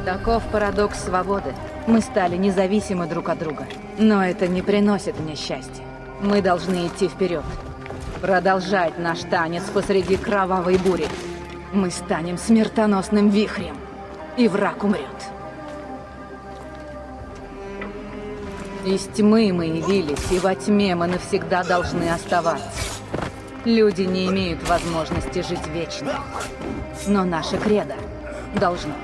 Таков парадокс свободы. Мы стали независимы друг от друга. Но это не приносит мне счастья. Мы должны идти вперед. Продолжать наш танец посреди кровавой бури. Мы станем смертоносным вихрем. И враг умрет. Из тьмы мы явились, и во тьме мы навсегда должны оставаться. Люди не имеют возможности жить вечно. Но наше кредо должно.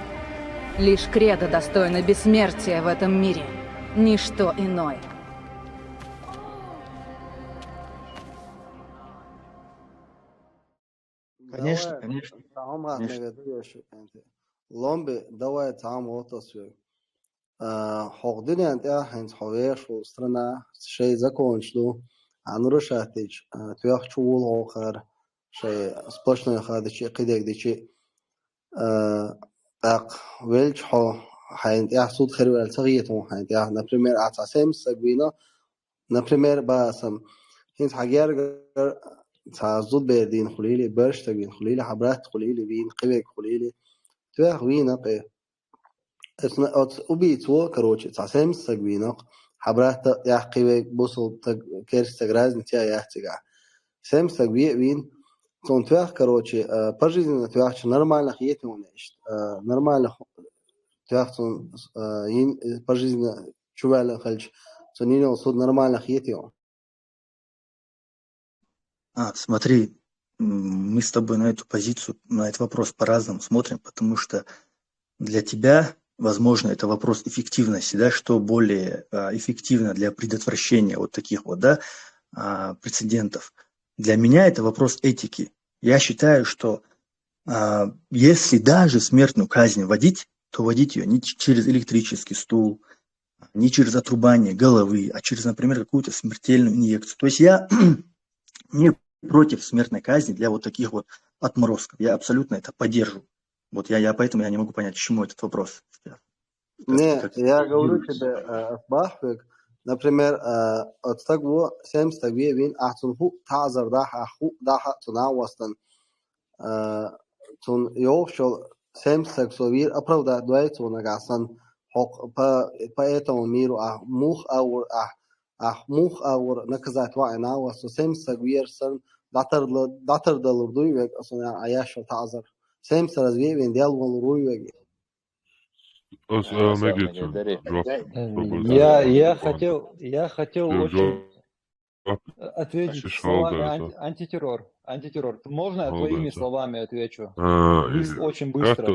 Лишь кредо достойно бессмертия в этом мире. Ничто иное. Конечно, конечно. Ломби, давай там отосве. حقدين أنت هنز حويش وسترنا شيء закончил. نورشاتيج تياخ شغل آخر شيء سباشنا خاد شيء قديك دي شيء تاق ويلش حو هند يحصد خير ولا صغيرة هند يح نبريمير أتاسم سجينا نبريمير باسم هند حجار تعزود بردين خليلي برش تبين خليلي حبرات خليلي بين قبك خليلي تياخ وين قه от убийцу, короче, совсем сагвинок, хабрата яхкиве бусул керста грязни тя яхтига. Сем сагви вин, он твях, короче, пожизненно твях нормальных етунеш, нормальных твях пожизненно чували хальч, сонинил суд нормальных етун. Смотри, мы с тобой на эту позицию, на этот вопрос по-разному смотрим, потому что для тебя, возможно, это вопрос эффективности, да, что более эффективно для предотвращения вот таких вот, да, прецедентов. Для меня это вопрос этики. Я считаю, что если даже смертную казнь вводить, то вводить ее не через электрический стул, не через отрубание головы, а через, например, какую-то смертельную инъекцию. То есть я не против смертной казни для вот таких вот отморозков. Я абсолютно это поддерживаю. Вот поэтому я не могу понять, к чему этот вопрос. Не, я говорю тебе, Бахвик, например, от того, сем стагве вин ахтунху тазар даха тунавастан, тун йовшол сем сексовир, оправда дуэйцу нагасан, по этому миру мух аур наказать вайна васту сем стагвир сан датар далурдуй век асуня аяшо тазар. Сем сразве вин диалвол руйвеги. Я хотел очень ответить словами антитеррор. Можно твоими словами отвечу? Очень быстро.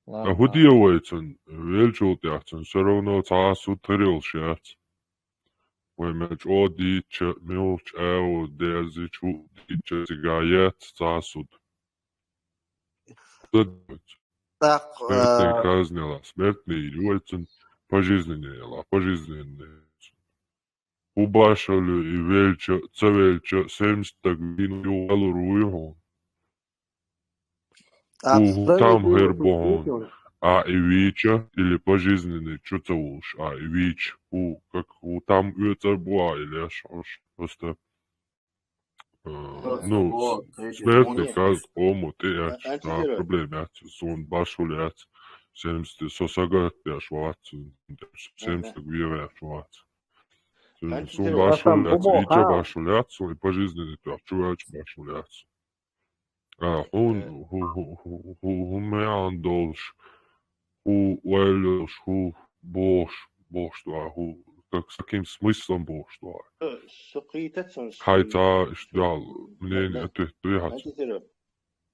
Худиевается, вельчут яхтен, все равно цаасу трилшят. Вемеч одич, милч, эу, дезичу, дича сигает, цаасуд. Смертная казнила, смертный идиотен, пожизненная. Убашали и вельча, цавельча, семстак вину алуруйхон. Там гербон, и вича, или пожизненный, что-то уж, и вич, как там юцербуа, или аж просто, смертный каз, омут, проблем, сон башулят, 70 сосагат, яшват, 70 гвиевяшват. Сон башулят, вича башулят, сон пожизненный, чувач башулят. Hun mejan dolš, hu boštva, с каким смыслом боštva. Хайта, мнение, ты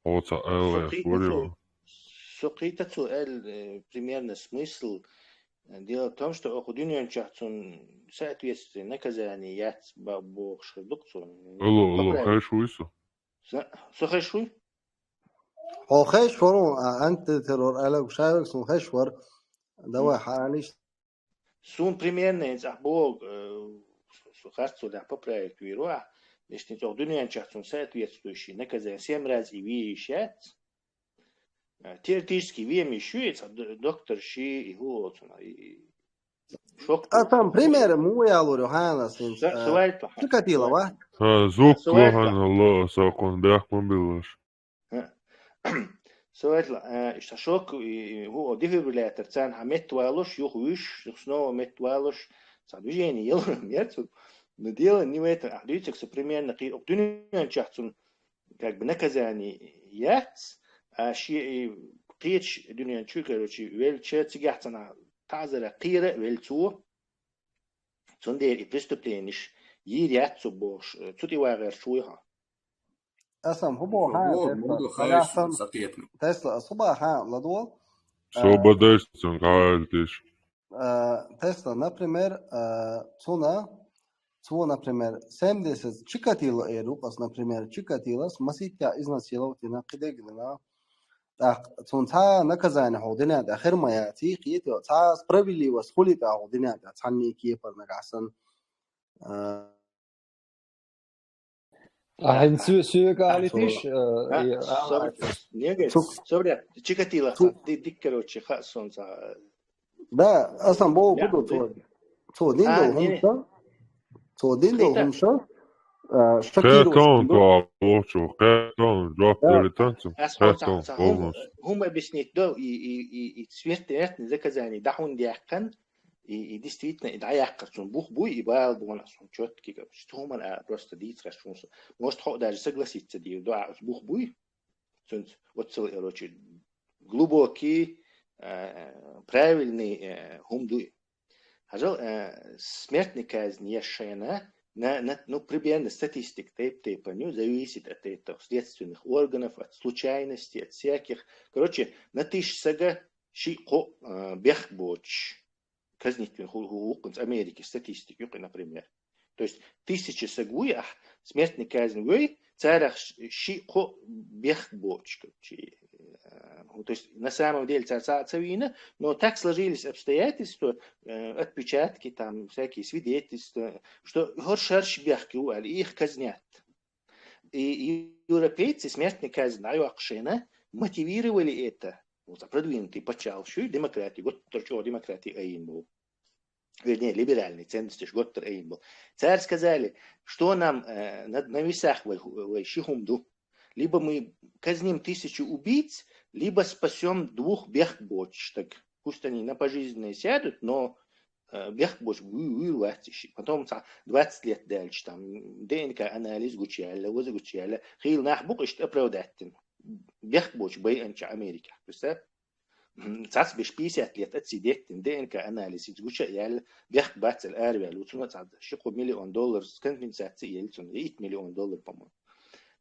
Оца, говорил. Сокритацу примерно смысл. Дело в том, что охудинен чахцун соответствие наказание яц бог шредукцун. Хайшуйсу. Сохайшуй? خيشور أنت ترور على وشايك سون خيشور دواء حاليش Сун примерно из бог сухарцу да поправить вируа, лишь не то дуньян чахцун соответствующий наказание 7 раз и вещать. Теоретически вемещуется доктор Ши и Гуоцуна и там пример мой алурю хана син прикатила ва Звук лохан алло сакон бяхман билаш. سؤال اشتشوك هو ديفيبريلاتر تان همت والوش يخويش سنو مت والوش صادوجيني يلا ميرتو نديل نيويتر أحديتك سبريمير نقي أبدوني شخصون как бы наказание яц شيء قيتش دنيا شكر شيء ويلش تجحتنا تعذر قيرة ويلتو صندير إبرستبتينش يريات سبوش تودي واغير شويها أصلا هو تسلا صباح لدول Сободействен, каждый. Тесла, например, например, 70 Чикатило Рукас, например, Чикатилос, Маситя изнасилована кидегна. Так, цунца наказание ходина, да хермаяти, кието, ца справедливость холита ходина, да цанни киепар нагасан. Сюгалитиш. Собря, Чикатило, ты короче, солнца. Да, أصلاً буду Диндо Хумша. Кэтон, Кэтон, Кэтон, هم объяснить да и свертет наказание дахун диакан и действительно идаяк что бух буй и бал бон что четкий что هم просто дитра что может даже согласиться ди да бух буй вот короче глубокий правильный хумдуй. Хажал смертная казнь ешена ну примерно статистик типа не зависит от этих следственных органов, от случайностей, от всяких. Короче, на тысяч сага шико бехбоч казнить в Америке статистик, например. То есть 1000 сагуях смертная казнь вы царах шико бехбоч. То есть на самом деле царь-царевина, но так сложились обстоятельства, отпечатки, там всякие свидетельства, что горшарш бяхки их казнят. И европейцы смертной казнь Айвакшина мотивировали это. Вот продвинутый почалшую демократию, год торчо демократии Аин был. Вернее, либеральные ценности, год Аин был. Царь сказали, что нам на весах в Шихумду. Либо мы казним 1000 убийц, либо спасем 2 бехбоч. Так пусть они на пожизненное сядут, но бехбоч вырвать. Потом 20 лет дальше, там, ДНК-анализ гучаля, воза гучаля, хил нахбук, что оправдать. Бехбоч бей анча Америка. Представь? Цац беш 50 лет отсидеть, ДНК-анализ гучаля, бехбац аль-арвия, луцуна цад, $1 миллион с компенсацией, $1 миллион, по-моему.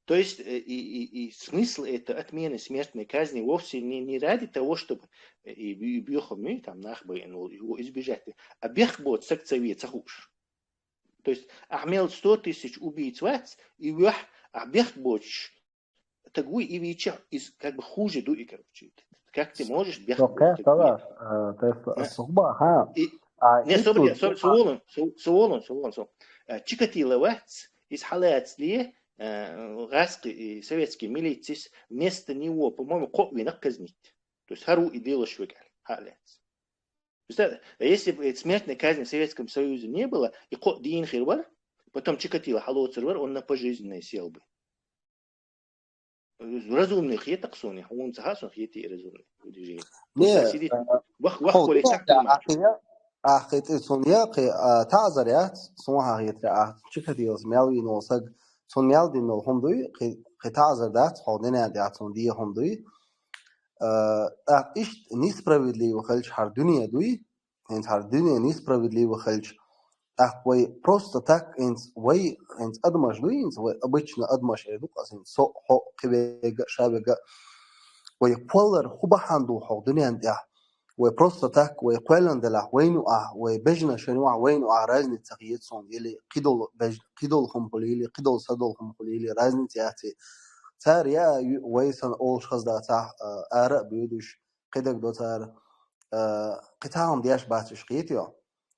То есть и смысл это отмены смертной казни вовсе не ради того, чтобы и бьехами там нахбайнул его избежать, а бехбот сакцевец ахуш. То есть ахмел 100 000 убийц вац и вях а бехбоч тагуй и вича из как бы хуже дуи короче. Как ты можешь бехбот? Не собой. Чикатило вац из халац ли غاسق советский милицис вместо него, по-моему, копвина казнить. То есть хару и дело швегал. Если бы смертной казни в Советском Союзе не было, и Дин Хирвар, потом Чикатило Халоцервар, он на пожизненное сел бы. Разумных я так соня, он захасун хети разумный. Не, ахет соня تعذرت صنها هيترا Чикатило смелый носаг son melding of Honduy, Getazer that, Hodena that on the Honduy, is nispravidly Helch Hardunia Dui, and Hardunia nispravidly Helch, way prost attack in way and Admash doings, which Admash Educas in so hot Shabega, way Polar Hubahandu Hodunian and وبروست اتاك ويقولن دلا وينو وبجنا شنو وينو رازني تغييتهم يلي قيدولهم قليلي قيدول صدولهم قليلي رازني تياتي تار يا ويسن اول شخص دا تاع ارق بيدش قيدك دو تار قطعهم دياش باتش قيتيو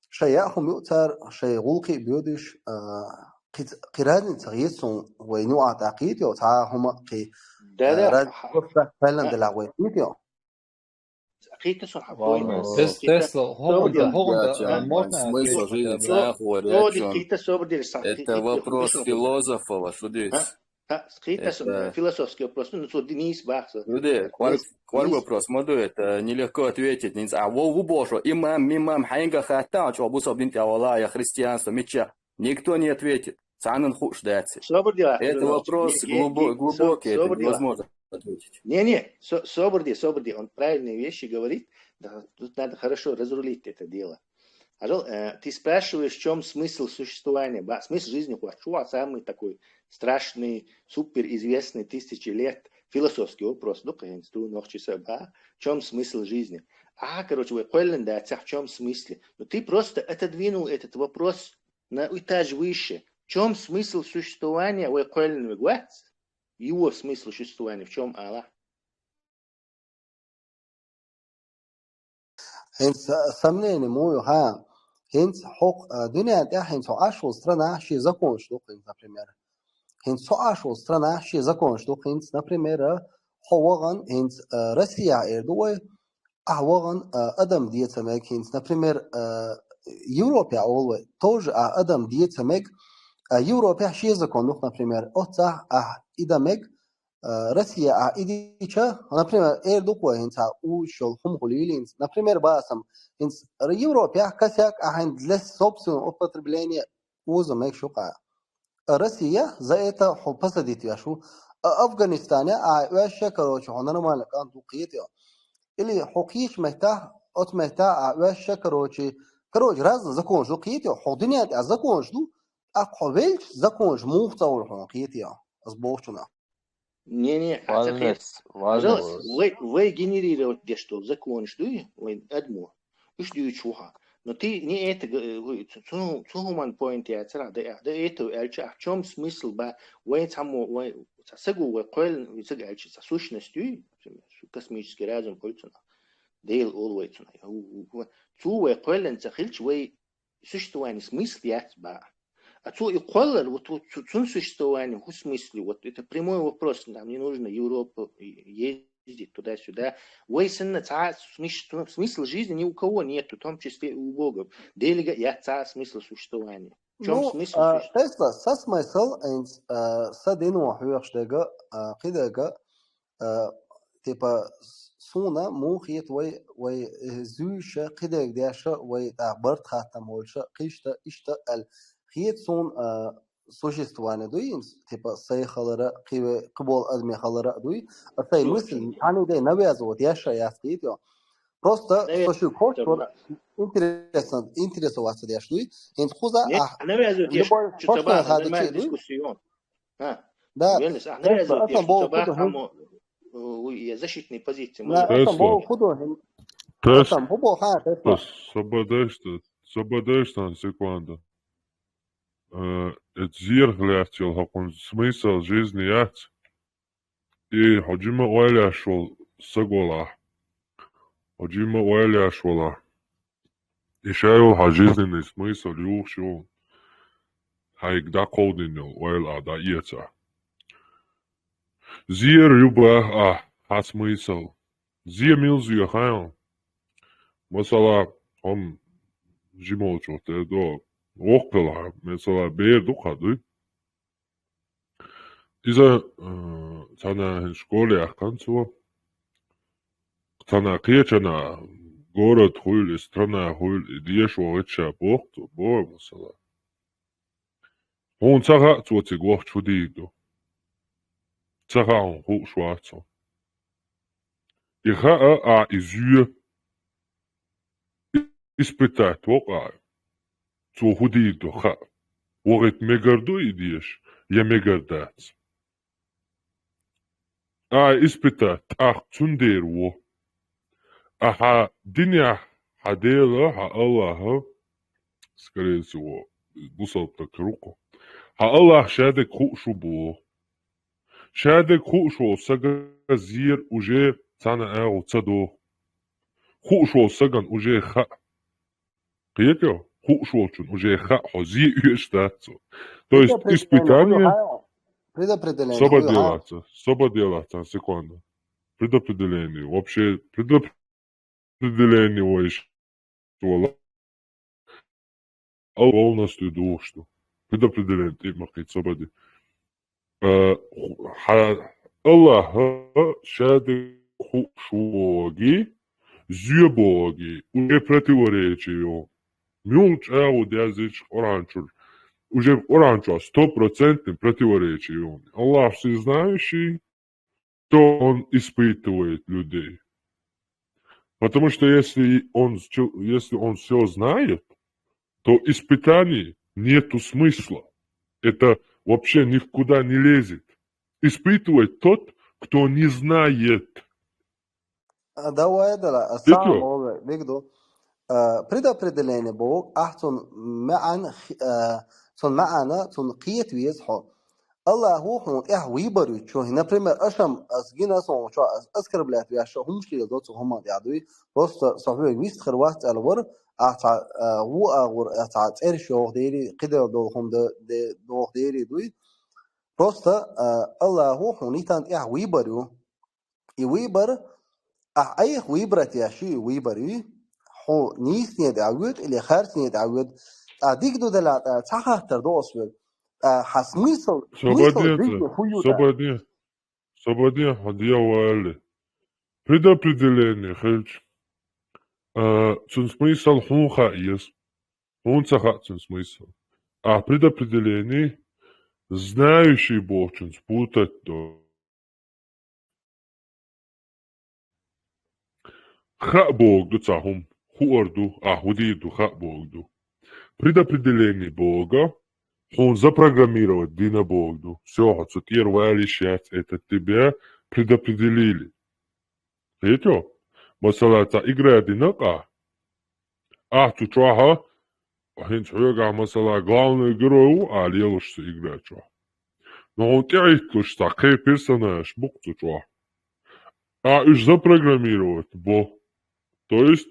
شيئهم يؤتر شيء غلقي بيدش قرازني تغييتهم وينو تعقيتيو تاع هم قي رازني فعلا دلا وينو Тесла, Это вопрос философов, что здесь? Скрытый Это, философский вопрос, ну, что Денис Бахса. люди, квар вопрос, это нелегко ответить. А вы боже, имам, хайнга хатан, что обусал бин Аллаха, христианство, меча. Никто не ответит. Санан хуш дается. Это вопрос глубокий, это невозможно ответить. Не, Соборди, он правильные вещи говорит, да, тут надо хорошо разрулить это дело. Ты спрашиваешь, в чем смысл существования? Смысл жизни Хуачуа самый такой страшный, суперизвестный 1000 лет философский вопрос. В чем смысл жизни? Короче, в чем смысл? Но ты просто отодвинул этот вопрос на этаж выше. В чем смысл существования? Его смысл существования, в чем Аллах? Сомнение мое, Hens hoc dünya der hens so ashul strana shi zakon shdo hens na primeira. Hens so ashul strana shi zakon shdo hens na primeira howagan hens Россия erdoy ahwagan adam diyetsamek hens na primer Европа olwe тоже adam diyetsamek Европа shi zakon na primer otsa idamek Россия идича, например, эрдуква хинца ушел хумхулилинс, например, басам хинц Европе косяк хинц для собственного употребления узамек шука. Россия за это посадит яшу. Афганистане вещи короче, он нормально кан туқиетио. Или хокиш мехта от мехта вещи короче разно закон туқиетио. Ходинят закон жду, ховельч закон мухтаул хокиетио. Сборчуна. Не, вы генерировать где-что, закон, что вы одно, что чуха. Но ты не это, цуман поинт я цара, да это эльча, в чем смысл ба, вы само, вы сагу вы койл, вы саг эльча, сущностью, космический разум кольцуна, дейл олвейцуна. Цу вы койлен цахильч, вы существование смысл я ба. А то и колор, вот существование, в смысле, вот это прямой вопрос, нам не нужно Европу ездить туда-сюда. Смысл жизни ни у кого нет, в том числе и у Бога. Делига я смысл существования. В чем смысл существования? Тесла, со смысл, садину хюрштега, кидега, типа суна мухит вай зюша кидег дяша вай барт хатам ольша кишта ишта аль خيط سون سوشيستوانه دوي تبا سي خلرا قبول ادمي خلرا دوي اتاي مثل يعني ده نبيازو دياشا ياسقيتو просто social culture интересоваться дяшли ин хуза نبيازو دياشا تبا هذا дискуссион да نبيازو دياشا я защитной позиции Сободаешь там секунду. Зирглятил хакун смысл жизни яц и ходжима ойляшвал сагола ходжима ойляшвала и шайвал жизненный смысл юхшул хайгда колдинил ойла да иеца зир юба ха смысл зир милзу яхайл масала он жимолчо те до Оқпела, mesela bir dukadı. İza sana şkole akkanço. Sana kıyacana город хуй, страна хуй, диеш оğetça boğtu, boğ mesela. Он цага цоци гоğ чудиду. Цага он ху шварцо. Иха изюе испытать оqa. Цо худиду ха. Оğet megardu идиеш, я мегардац. испытать цундер во. Аха диня хадела ха Аллаха, скорее всего, бусал так руку. Ха Аллах шадек хушу бо. Шадек хушу сага зир уже цана ау цадо. Хушу саган уже ха. Киекё? Хушу уже ха хози уештацо. То есть испытание... Сободелаться, секунду. Предопределение. Вообще предопределение вообще. Полностью душу. Предопределение ты махать сободи. Allah шади шуоги, зюбоги, уже противоречие. Мюлч аудязич оранчур. Уже оранчуа 100% противоречие. Аллах всезнающий, то он испытывает людей. Потому что если он все знает, то испытаний нету смысла. Это вообще никуда не лезет. Испытывает тот, кто не знает. ده وايد لا الساعة موضوع بيقدو предопределение Бог أحسن معنا son معنا son قيت ويزحو الله هو ويبرو شو هنا بريمير أشم أسجينا صون شو أذكر بلاد وياشو هم شيء دوت هم يعدوي بس صحيح ويست خروات على ور أتع هو أور أتع إيرشوا ديري قدر دولهم دول ديري دوي بس الله هو نيتان ويبرو يويبر أي ويبرت يا شو ويبري هو نيس ندعوت اللي خارج ندعوت أديك دو دلات تحت تردوس بل حسميسل Свободня дьяволе. Предопределение, хельч. Цун смысл хунха есть. Хунцаха цун смысл. А предопределение, знающий Бог, цун спутать до. Ха Бог до цахум. Хуорду, худиду, ха Богду. Предопределение Бога, он запрограммировать Дина Богду. Все, теперь сейчас это тебя предопределили. Видите? Масала та игра Динака. Tu чаха, хинч хуяга масала главный герой, лелушься играть. Но он тяжкость такой персонаж, Бог tu чаха. Уж запрограммировать Бог. То есть,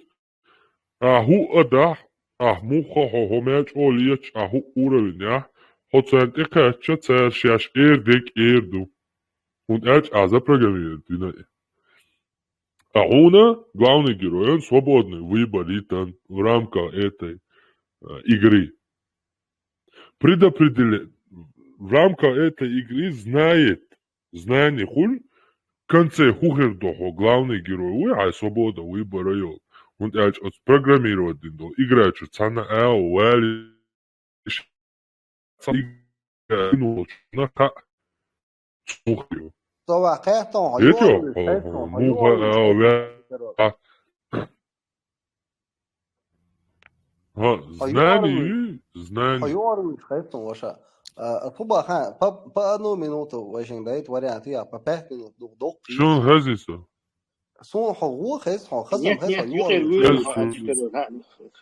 ху адах, муха хомяч олияч, ху уровня, хотцент экача цершяш эрдек эрду. Он запрограммировать Дина. Он, главный герой, он свободный выбор в рамках этой игры. Предопределен. В рамках этой игры знание хуль, в конце хухердохо главный герой, свобода выбора. Он программировать динду. Играет, что цана вали, на знание. Пуба ха, по одну минуту очень дает вариант, я по 5 минут дух. Что он газится? Сун хо хес хо хасам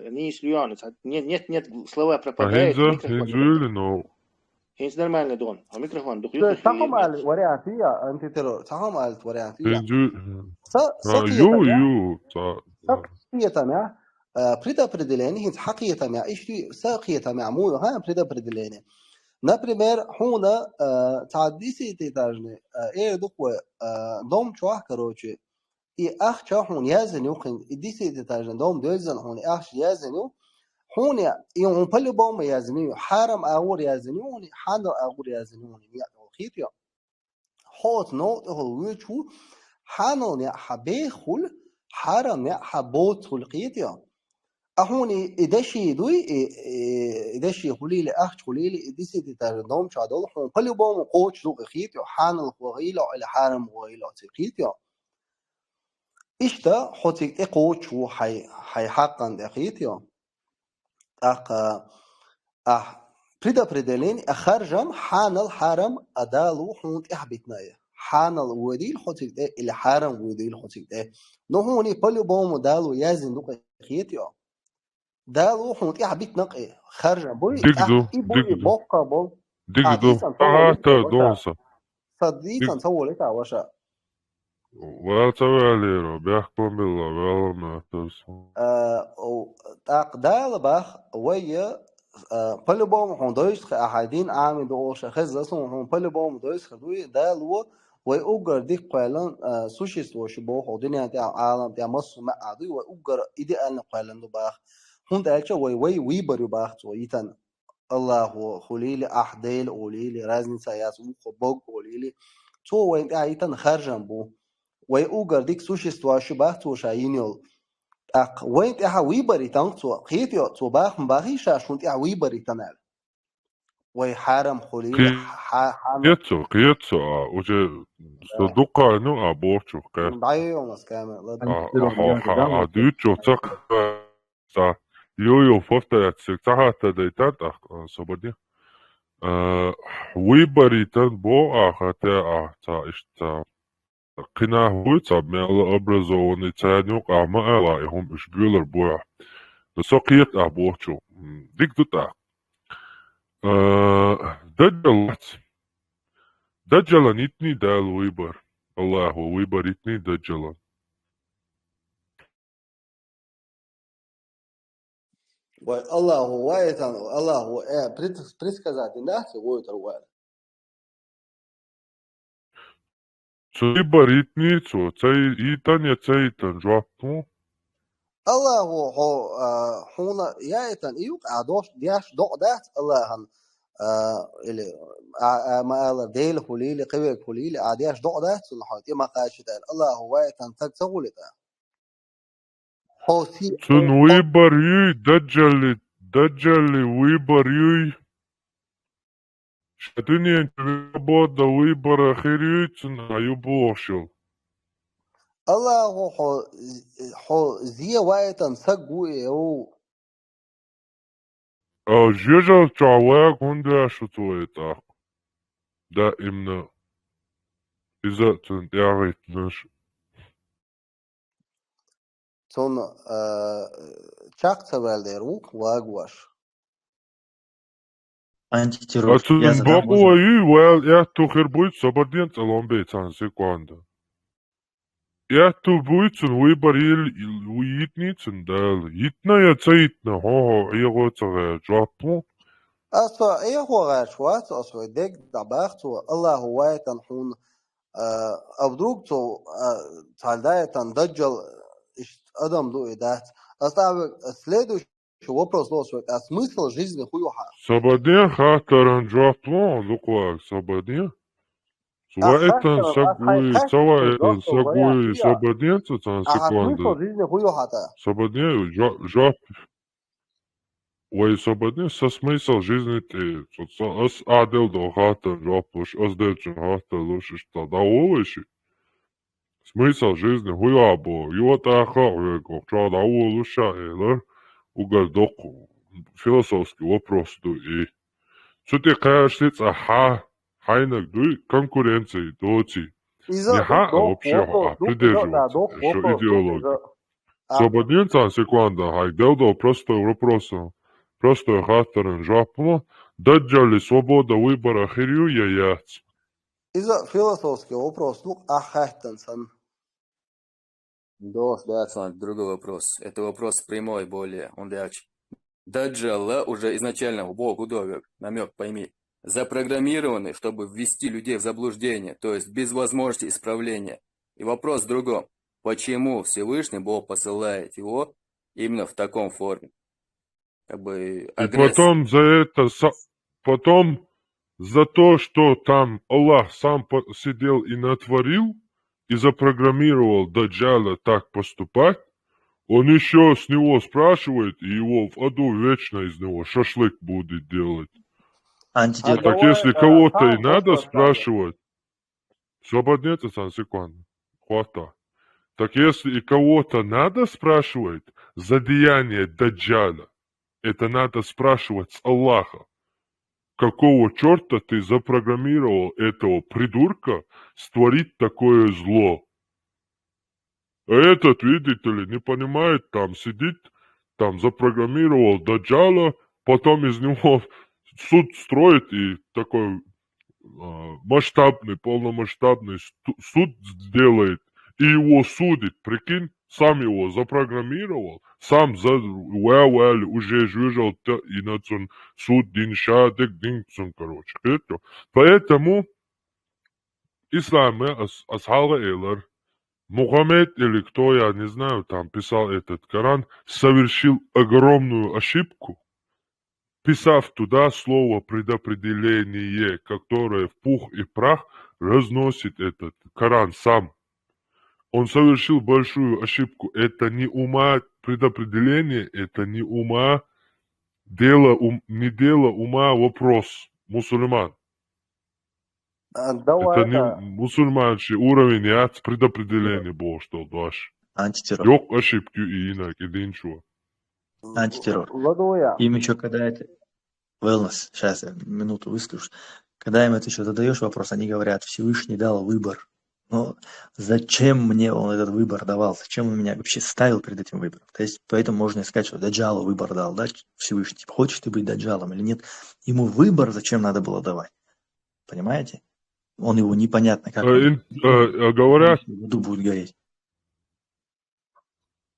нет, слова пропадают. Хинс нормально дон. А микрофон духлю. تحكم على الورياتية أنت ترى تحكم على الورياتية. سقية مع предопределение هنس حقيقة مع إيش في سقية مع مو ها предопределение. Например, هنا تعديسي تتاجني دوك دوم شواه كروتشي أخ شاهون يازن يوقن ديسي تتاجن دوم دوزن هون أخ يازنو هون يوم بلو بوم يازنيو حرم أغور يازنيوني حانو أغور يازنيوني يعني خيتيا هوت نوت هو ويشو حانو يا حبيخول حرم يا حبوت خلقيتيا أهوني إدشي دوي إدشي خليلي أخ خليلي ديسي تتردم شادول هون بلو بوم قوش دوق خيتيا حانو وغيلا إلى حرم وغيلا تخيتيا إشتا خوتك إقوش وحي حقا دخيتيا предопределение خرجم حان الحرم أدالو حونت إحبتنايا حان الوديل خوتك ده إلى حرم وديل خوتك ده نهوني بلو بوم دالو يازن دوق خيتيا دالو حونت إحبتناقي خرجم بوي بوي بوكا بول ديكدو دونسا صديقا سوولتا وشا ولا تواليرو بيحكم بالله ولا ما تسمع أقدال باخ ويا بلو بوم هون دويس أحدين عام دوش خز لسون هون بلو بوم دويس خدوي دالو ويأجر ديك قالن سوشيس وش بوه الدنيا تاع عالم تاع مصر ما عدوي ويأجر إيدي أنا قالن دو باخ هون دالش وي ويبرو باخ تو يتن Аллаху хулили ахдел улили разница ясу бог улили то وين ايتن خرجن بو ويوغر ديك существующий бах то шаинил ак وين اها ويبري تان تو خيتيو تو باخ مباخي شاشون اها ويبري تنال وي حرم خليل حامل قيتسو وجه صدقا نو أبورشو قيت ضايعوا مسكامل عديتشو تق يو فوفتا تسكتها تديتات صبدي ويبريتان بو أختا إشتا قنا هويتا ميلا أبرزوني تانيو قاما ألايهم إشبيلر بوع سوقيت أبوشو ديك دوتا دجلان إتني دال ويبر الله ويبر إتني دجلان الله هو وايتان الله هو предсказать нас вот руар ويبر إتني تو تاي إتان جوابتو الله هو هنا يايتان يوق عدوش دياش دقدات الله هن اللي ما الله ديل خليل قوي خليل عدياش دقدات صلحات ما قاشت الله هو يايتان تقولتا حوسي تون ويبر يي دجالي ويبر يي شدني انت بود ويبر اخير يي تون ايوبوشل الله هو زي وايتان سقوي او جيجا تعواق هندا شتويتا دائما إذا تنتعيت نش تون چاق تبالدير وك واغواش Антитеррор. أتون Я задам بقوا вопрос. يي ويل ياتو خير بويت سبردين تلون بيتان سيكواندا ياتو بويتون ويبر يل ويتني تندال يتنا يتسيتنا هو عيغو تغير جوابو أصلا إيه هو غاشوات أصلا ديك دباختو الله هو وايتان حون أبدروكتو تعالدايتان دجل أدم دو إدات أصلا следующий вопрос лосвек, а смысл жизни хуёха? سبردين خاطرن جوابو لقواك سبردين سواء سقوي سواء سقوي سبردين تتان А سيكواندا смысл жизни хуёха-то? سبردين جواب وي سبردين سمысл жизни ты أس أعدل دو خاطر جوابوش أس دلچن خاطر لوش اشتا داولشي смысл жизни хуябо يوتا خاويكو ча дауолуша элер угар доку философский вопрос дуи Цути кашлиц хайнак дуи конкуренции доти не ха, а вообще придерживаться еще идеологии. Свободненца секунда, хайдел простой вопросом, простой хатерен жапно, даджали свобода выбора хирю яяц. Из-за философский вопрос, ну, ахахтенсен. Да, другой вопрос. Это вопрос прямой более, он дальше. Даджалла уже изначально Богу довек, намек пойми, запрограммированы, чтобы ввести людей в заблуждение, то есть без возможности исправления. И вопрос в другом. Почему Всевышний Бог посылает его именно в таком форме? Как бы агрессия. И потом за то, что там Аллах сам сидел и натворил, и запрограммировал Даджаля так поступать, он еще с него спрашивает, и его в аду вечно из него шашлык будет делать. Антитеррор. Так если кого-то и надо спрашивать, свободнется сам секунду, хвата. Так если и кого-то надо спрашивать за деяние Даджаля, это надо спрашивать с Аллаха. Какого черта ты запрограммировал этого придурка створить такое зло? А этот, видите ли, не понимает, там сидит, там запрограммировал Даджаля, потом из него суд строит и такой масштабный, полномасштабный суд сделает и его судит, прикинь, сам его запрограммировал, сам уже жужжал и на суд диншадек динксон, короче. Поэтому ислам асхала элар Мухаммед или кто, я не знаю, там писал этот Коран, совершил огромную ошибку, вписав туда слово предопределение, которое в пух и прах разносит этот Коран сам. Он совершил большую ошибку. Это не ума предопределение, это не ума не дело ума вопрос мусульман. Это не мусульманский уровень, я предопределение было, что дальше. Антитеррор. Yok ошибки и инак, и ничего. Антитеррор. Им еще когда это... Wellness, сейчас я минуту выскажу. Когда им это еще задаешь вопрос, они говорят, Всевышний дал выбор. Но зачем мне он этот выбор давал? Зачем он меня вообще ставил перед этим выбором? То есть, поэтому можно искать, что Даджалу выбор дал, да, Всевышний. Типа, хочешь ты быть Даджалом или нет? Ему выбор зачем надо было давать? Понимаете? Он его непонятно, как говорят, в аду будет гореть.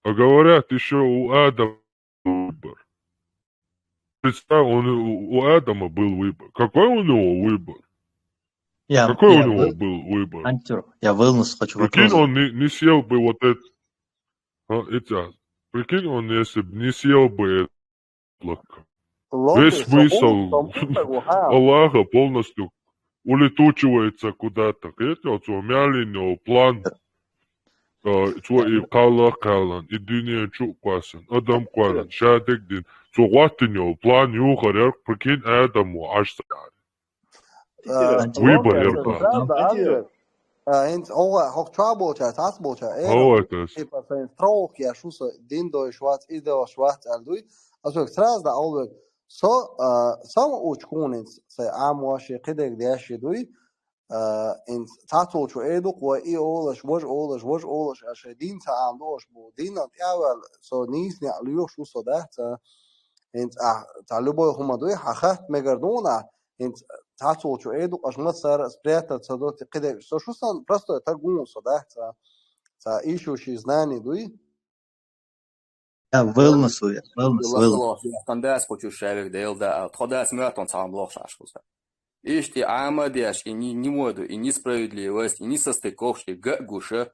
Говорят, еще у Адама выбор. Представь, у Адама был выбор. Какой у него выбор? Какой у него был выбор? Антитеррор. Я wellness хочу Прикинь, вопрос. он не съел бы вот это. Прикинь, он если бы не съел бы это. Весь смысл Аллаха полностью улетучивается куда-то. Это вот мялино план. Калан, и дуния чуквасан, Адам квалан, шадек дин. Ватиньо план юхарер, прикинь, Адаму аж выбор ерка. Hent hoch trouble tasbolcha это. Trauch ja schusse din do schwarz is do schwarz al duit also tras da alweg so some uchkunins say amwashi qidek dashi duit in tatol cho edu wa I olash waj olash ashadin ta amdosh bu din at awal so nis ne alyo schusso da in talubo huma duit hakhat megardona in tatol cho edu ashmat sar spreta sadot qidek so schusan prosto tagun so da ta ищущий знаний дуй. Ja, wellness. Кандас хочу шевик дел да, ходас мертон сам лошашкуса. Ишти амадяшки не моду и несправедливость, и несостыковки гуша,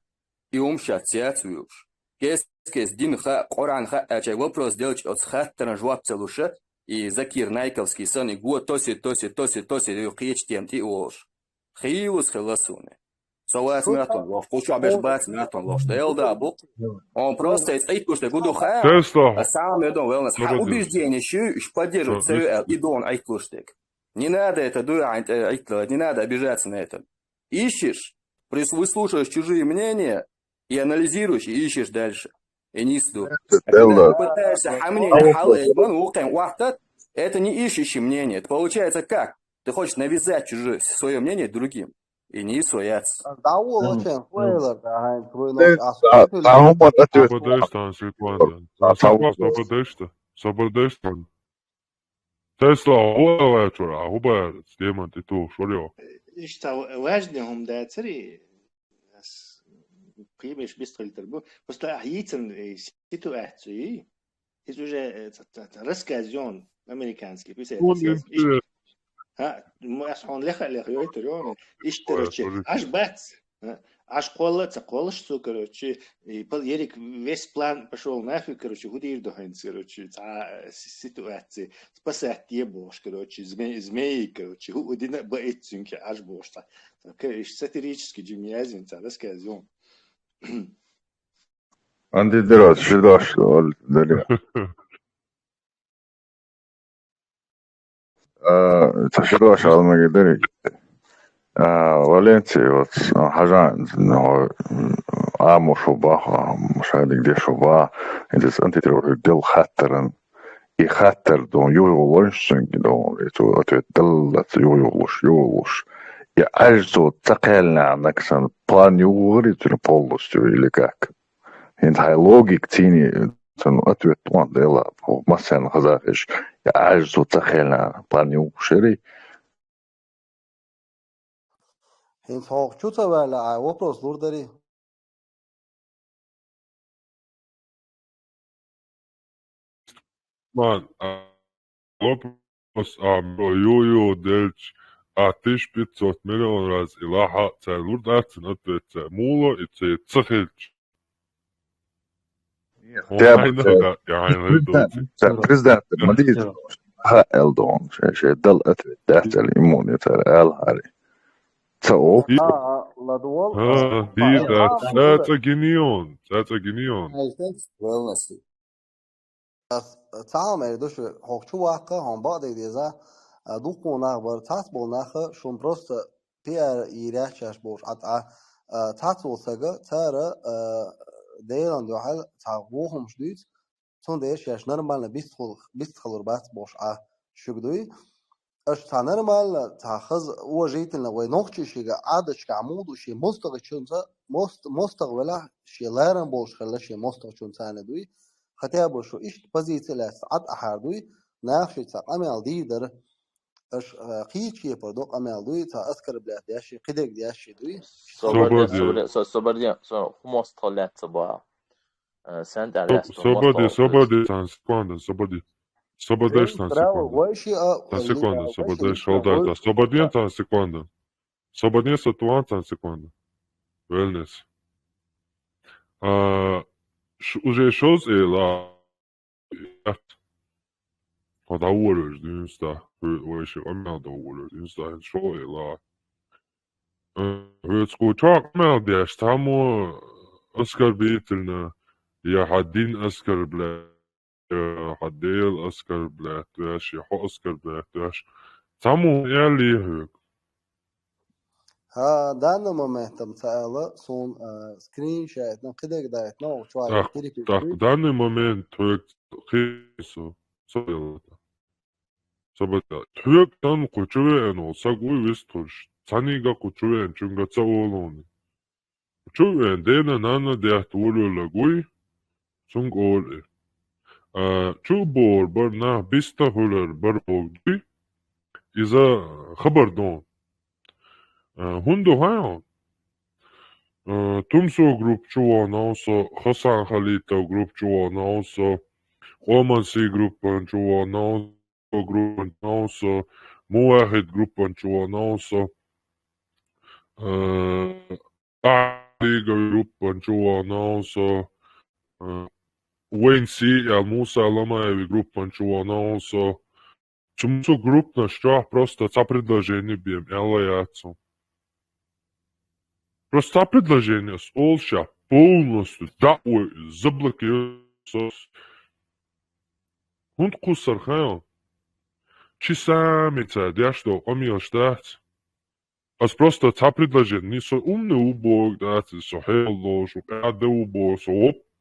и умшатяцуюш. Кес динха, коранха, а вопрос делать от хаттера жваб целуша, и Закир Найковский сон и гуа тоси, и кичтем ти олш. Хиус хеласуне. Совать мертон лош, хочу обежбать мертон лош. Делда бу. Он просто из айкуште гудуха. А сам медон велнес. Убеждение щу поддерживает ЦВЛ и дон айкуштек. Не надо это дуать, не надо обижаться на это. Ищешь, выслушиваешь чужие мнения и анализируешь, и ищешь дальше. И не сду. Пытаешься это не ищущее мнение. Это получается как? Ты хочешь навязать чужое свое мнение другим. И не свояться. Tesla олачура, губа тема ты то шорё. Что важным да цари примешь быстро литербу. Просто ахитен ситуации. Это уже рассказон американский. Он леха йоитерён. Иштерочи. Аж бац. Аж колыш, все, короче, и Ерик весь план пошел нафиг, короче, гудир доханец, короче, ситуации, спасать те бош, короче, змеи, короче, удина боится, аж бош, сатирический гимназин, рассказывал. Антитеррор, что дали. Ташидо шалмаги дали. Валенсия вот хажан амушуба мушадик дешуба это антитеррор дел хаттерен и хаттер дон юлошин дон это ответ дал юлош я альзо такельна наксан план юрит полностью или как это логик тини ответ план дела массан хазафиш я альзо такельна план юшери. Hent hoch chuta wala вопрос лурдари. Man, вопрос йо дельч 1500 миллион раз илаха лурдацин ответ мула и цехельч. Президент, Мадrid, ها إلدون شيء دل أتوي دات الإيمون يتر آل هاري تأو لدول دي فإنها that's a guinea. Wellness. تعامل دوش حقوق واقع هم بعض دیزا دو قناع بر تاس بولناخ شون پروست پیر ایرهش بوش عطا تاس وسگه تر دیران دو حال تعوهم شدید تون دیش یش نرمال بیست خلور بس بوش شگدوی اش تا نرمال تاخذ وجيت لنا ونوخشي شي عادش كعمود وشي مستغ شونزا مستغولا شي لارن بولش خلا شي مستغ شونزانه دوي خطيا بوشو ايش بزيت لا سعد احردوي ناخشي تا امال دي در اش قيچي پردوق امال دوي تا اسكر بلا داشي قدق داشي دوي صبر خو måste ta lätt så bara sen där resten Сободеш на секунду. Сободеш, холдайте. Сободен на секунду. Сободен ситуация на секунду. Wellness. Уже shows ela da orders dynsta hur jag använder orders dynsta en show ela hur ska jag med det stämmer Oscar bitelna jag hade Oscar bla حديل أسكر بلاتواش يحو أسكر بلاتواش تامو يالي هيك ها دانا ما مهتم تالا صون سكرين شايتنا قدك دايتنا وشوية تاق دانا مومنت هيك قيسو صبتا هيك دان قوچوه انو ساقوي ويستوش تانيغا قوچوه ان چونغا تاولوني قوچوه ان دينا نانا ديات ولو لغوي سونغ أولي شو بور برنا بيستا هولر بربوغدي إذا خبر دون هندو هايون تمسو جروب شو ناوسو خسان خليتا جروب شو ناوسو قومانسي جروب شو ناوسو جروب ناوسو مواحد جروب شو ناوسو أعلي جروب شو ناوسو وين سي يا موسى ломаеви группа чуванауса. Чумцу группа что просто та предложение бьем элаяцу. Просто та предложение с олша полностью да ой заблокируется. Хунд кусар хаё. Часами да что омил штат. А просто та предложение не со умный убог да со хелло шо да убог со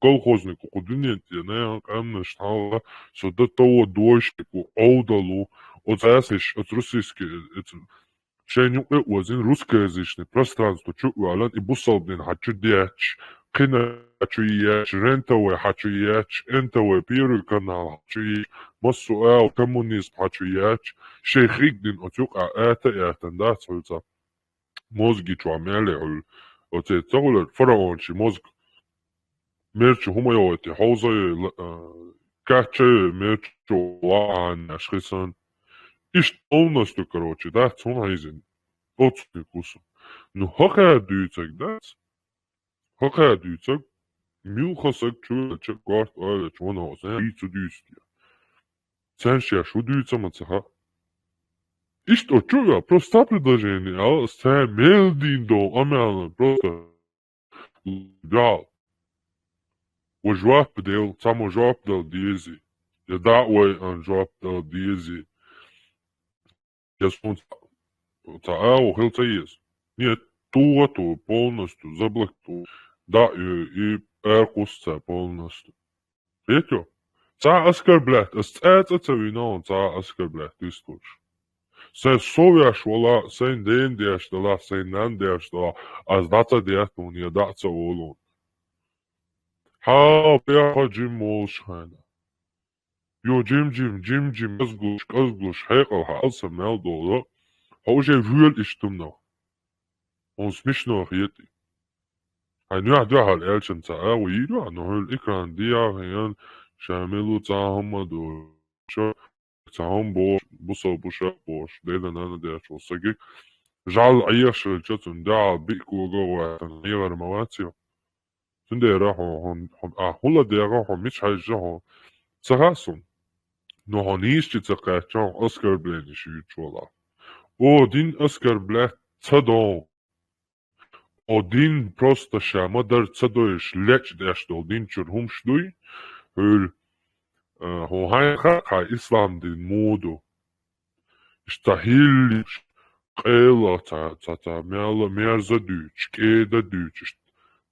колхознику кудинете не амнеш тала со да то дойшку оудалу от асиш от русский шеню өзин русскоязычный пространство чуалан и бусалдин хочу дяч кина хочу яч рентовый хочу яч энтовый первый канал хочу яч масуал коммунизм хочу яч шейхигдин отюк это да цольца мозги чуамеле от это фараончи мозг мерч хумаёти хаузай каче мерч ван ашхисан иш полностью короче да цунайзен отский кусу ну хака дүйцэг да хака дүйцэг мюхасак чуч гарт ала чуна сэн ицу дүйстя сэн ша шу дүйцэмацха иш то чуга просто предложение а сэн мелдин до амел просто да وجواب بدل تامو جواب دل ديزي يا دعوة عن جواب دل ديزي يسون تاو هل تيز نيت تو полностью заблокту да и эркуста полностью Петё та оскорблять это вино та оскорблять ты слушай Sen sovjaš vola, sen dendjaš dala, sen nandjaš dala, az data diatun ja data volun. Ha bea jim molshana. Jo jim azglush heqal ha alsa meldola. Hoje vuel ishtum noch. Ons mich noch yeti. Han ja da hal elchen ta awi do no hul ikran dia han shamilu ta hamadu. Tahom buso busha bosh deda nana de chosagi. Jal ayash chatun da biku go wa tanira mawatio. Tunde raho hon hulla de raho mich hajjo. Sagasun. نهانيش تسقطان أسكر بلانش يجولا دين أسكر بلا تصدق دين просто شما در تصدقش لچ داشتول دين چرهم شدوي هو هاي خاقا إسلام دين مودو استهيل قيلة تا ميرزا دوش كيدا دوش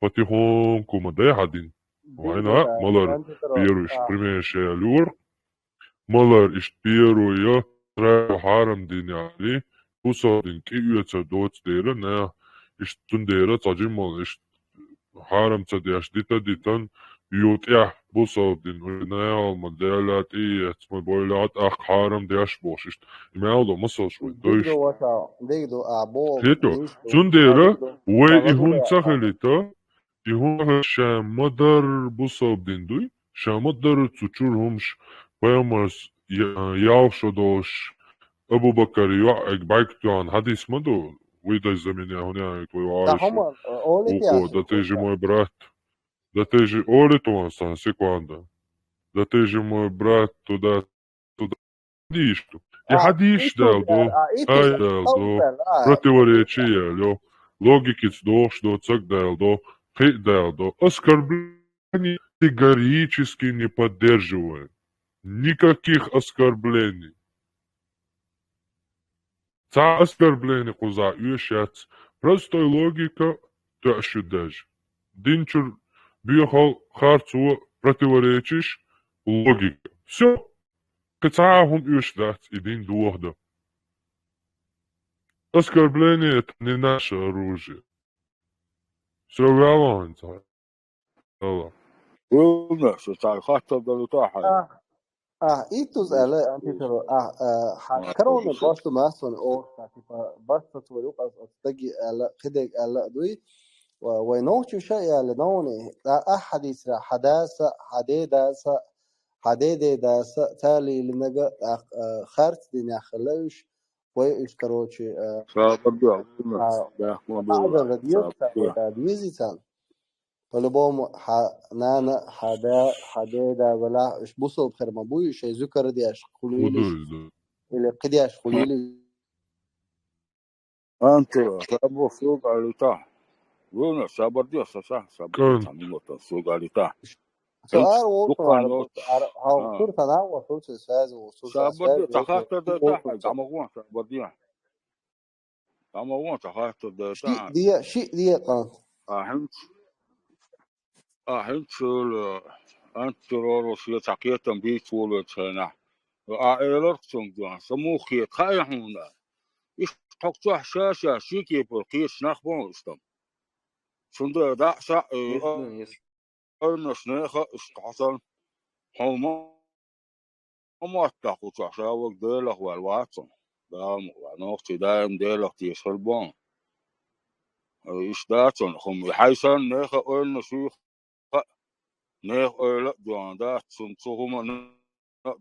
فتي هون كوما دي هادين وهنا مالر بيروش بريمير لور مالر إشت بيرو يا ترى حارم دين يعني بوسا دين كي يوتا دوت ديرا نا إشت تون ديرا تاجي مال إشت حارم تدياش ديتا ديتان يوت بوسا دين نا المدالات اسم بولات حارم دياش بوش إشت يمالو مصر شوي دوش ديجدو أعبوه هيتو تون ديرا وإيهون تخليتا إيهون شامدر بوسا دين دوي شامدر تشور همش بيامرس ياوشدوش أبو بكر يوعك بايكتوان حديث مدو ويدا زميني هنا توي عايشو هم أولي وكو دا تيجي موي برات دا تيجي أولي توان سان سيكواندا دا تيجي موي برات دا حديشتو يا حديش دالدو أي دالدو براتي وريتشي يالو логикиц до цак дالдо хей дالдо оскорбление категорически не поддерживаем. Никаких оскорблений. Ца оскорбление куза юшац. Простой логика таши даже. Динчур бьехал харцу противоречишь логика. Все. Кацахун юшдац и дин дуохда. Оскорбление это не наше оружие. Все равно. Wilna, så tar خاطر ده تاعها. إيتوز ألا أنت ترى كرون باستو ماسون أو كاتبا باستو تولوك أستجي ألا خدك ألا دوي وينوشوا شيء ألا نوني أحد يسرع حديدة تالي لنجا خارج دنيا خلاوش ويش كروشي فبدو ده ما بعد الراديو بيزي تان طلبهم نانا حدا ولا إيش بوصل بخير ما بوي شيء ذكر دي أش خليلي اللي قدي أش خليلي أنت سابو سوق على تاه وين سابر دي أساسا سابر تامينه سوق على تاه سؤال وصل هاو صورة أنا وصلت الساز وصلت سابر دي تخاطر ده تاه جامعون سابر دي جامعون تخاطر ده تاه شيء دي قان أنت أنت روسيا تقيت بيت ولد هنا أعرفتم جان سموخي خايحونا إيش تقطع شاشة شيكي بالقيس نخبون استم شنده دا سا أنا سنخا استعصن هما ما تقطع شاوك ديلك والواتن دام ونوقتي دايم ديلك تيسر بون إيش داتن هم حيسن نخا أنا شيخ نه öyle duanda suntuğuma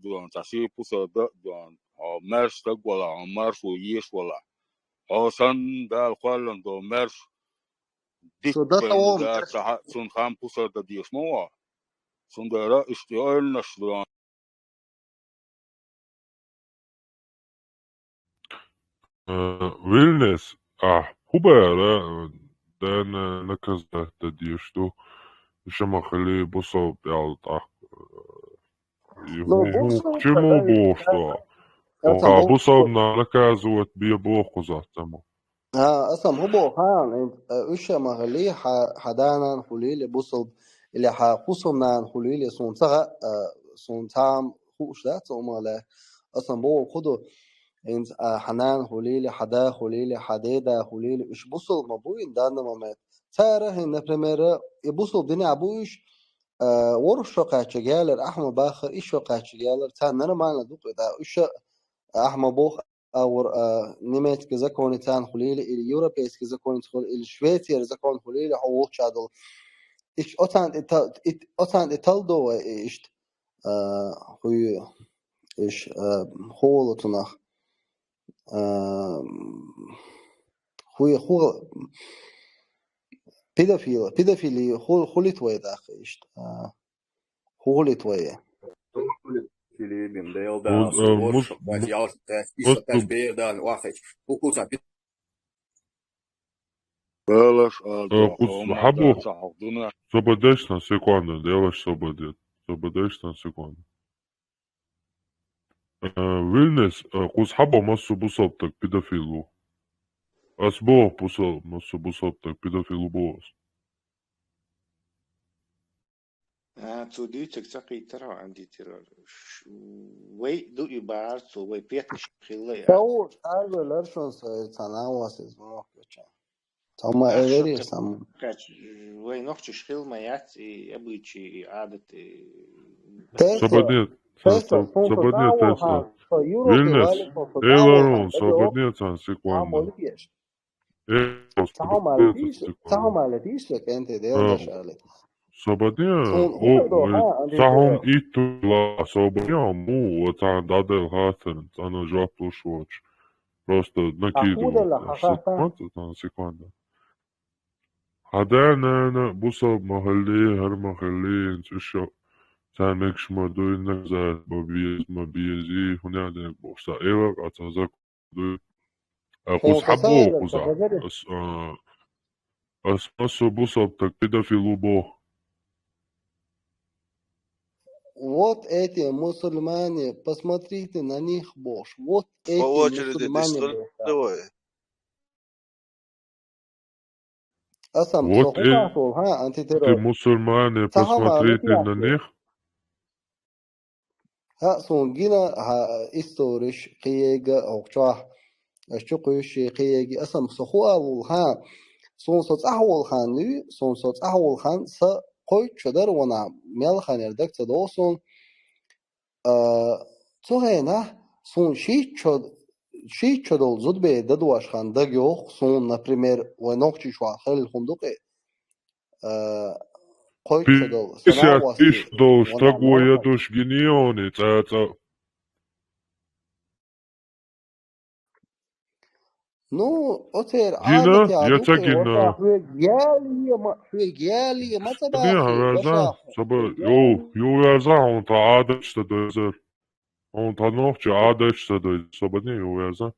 duanda şey pusada duan mers da gola mers o yes gola o san dal qalan do mers dik da sun ham pusada dios mo sun da istiyor nasıl Vilnes hubera den nakazda tadiyshtu شما خلي بصوب يالطا чему بوشتو وها بصوبنا لكازوت بيه بوخوزات تمو أصلا هو خان إيش ما خليه حدانا خليل بصوب اللي حقصنا خليل صنطة صنطام خوش ذات وما له أصلا بو خدو إنت حنان خليل حدا خليل حديدا خليل إيش بصوب ما بوين دانا ما مات تاره إن بريميرا يبصوا بدنيا أبويش ورش قاعد جالر أحمد باخر إيش قاعد جالر تان أنا ما ندوق إذا إيش أحمد بوخ أو نمت كذا كوني تان خليلي اليوروبيس كذا كوني تخل الشويتي كذا كوني خليلي حوق شادل إيش أتان إتالدو إيش هو إيش هو لطناخ هو بيدافيلي خليت ويا داخل إيش خليت ويا Filipim deeldaas wordt wat je altijd is dat beter dan wacht hoe zou بلاش قص حبو صبدشتن سكوندن ديوش صبدشتن سكوندن Vilnius قص حبو مصو بصوبتك بيدافيلو أسبوع بصوب مصو بصوبتك بيدافيلو بوس توديتك تقي ترى عندي ترى وي دو يبارت وي بيتش خلي تو أول لرشون تناوسز موقع تما إيري سام وي نوختش خيل ما ياتي أبويتشي عادة صبدني صبدني تسلا Vilnius إيلارون صبدني تان سكوندن تعمل أنت ده شغلة صبدني تاهم إيتو لا صبدني مو وتان دادل هاتن أنا جابتو شوش просто накидывал секунду هذا بوصل محلي هر محلي انتشو تانكش مدوي نزاد مبيزي هنا عندنا بوصا ايوه اتزاك دوي قوس حبو قوس اسمسو بوصل تكيدا في لوبو Вот эти мусульмане, посмотрите на них, Боже. Вот эти мусульмане. Вот эти мусульмане, посмотрите на них. Сонгина историш қиега оқчах اشتقيش قيجي أسم سخوال خان صون صوت أحوال خان لي صون صوت أحوال خان س قوي شدر ونا ميل خان يردك تدوسون هنا صون شيء شدول زود به ددواش خان دقيوخ صون например ونوقتي شو خلي الخندقة قوي شدول إيش دوش تقوى يدوش جنيوني تاتا Ну, отер عادة يتكينا جالي ما تباخي هذا سبب يو يرزا هون تا عادة اشتدوزر هون تا نوخش عادة اشتدوزر سببني يو يرزا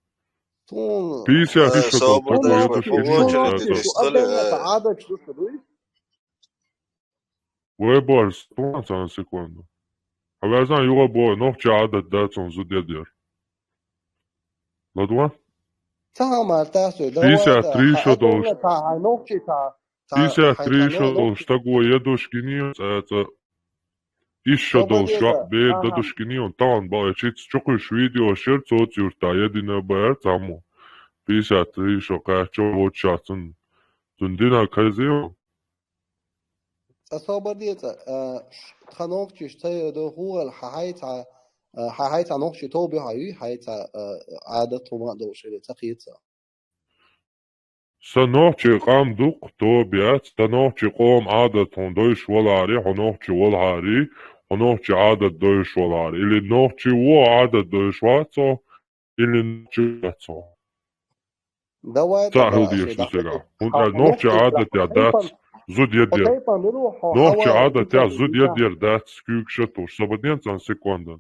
بيسيا هشتو تقوى يدوش جنيون ويبارس طوان سيكوندو هذا يو بو نوخش عادة داتون زود يدير لدوان Пися тришо долж. Пися тришо долж тагуа ядушкини это еще долж бе дадушкини он там бачит чокуш видео шер соцюрта едина бер таму. Пися тришо качо вочатун тундина казио. أصابريتا خنوقتي شتايدو هو الحايتا حايتا نوقتي توبي هاي حايتا عادته ما دوش اللي تقيتها سنوقتي قام دوق توبيات سنوقتي قوم عادة دوش والعري هنوقتي والعري هنوقتي عادة دوش والعري اللي نوقتي و عادة دوش واتو اللي نوقتي واتو سهل ديش تسيقا نوقتي عادة تعدات زود يدير نوقتي عادة تاع زود يدير دات سكيوك شتوش سبدين تان سيكوندن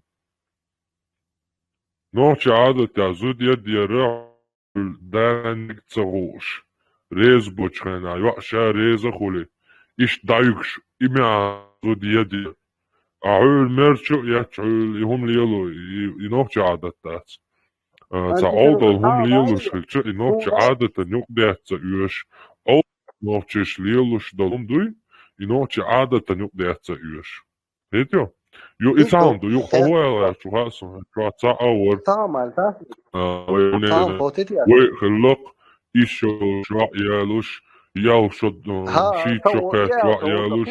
نوقتي عادة تاع زود يدير دانك تغوش ريز بوچخنا يوحشا ريز خولي إيش دايكش إمع زود يدير أعول مرشو يتعول هم ليلو ينوقتي عادة تات تعود هم ليلو شلتش ينوقتي عادة نقدر تأيوش أو نوقتيش ليلوش دلهم دوي ينوقتي عادة نقدر تأيوش هيتيو يو إساندو يو خوالة شو هاسون شو هتساور ويخلق إيشو شو يالوش ياو شد شيت شوكات شو يالوش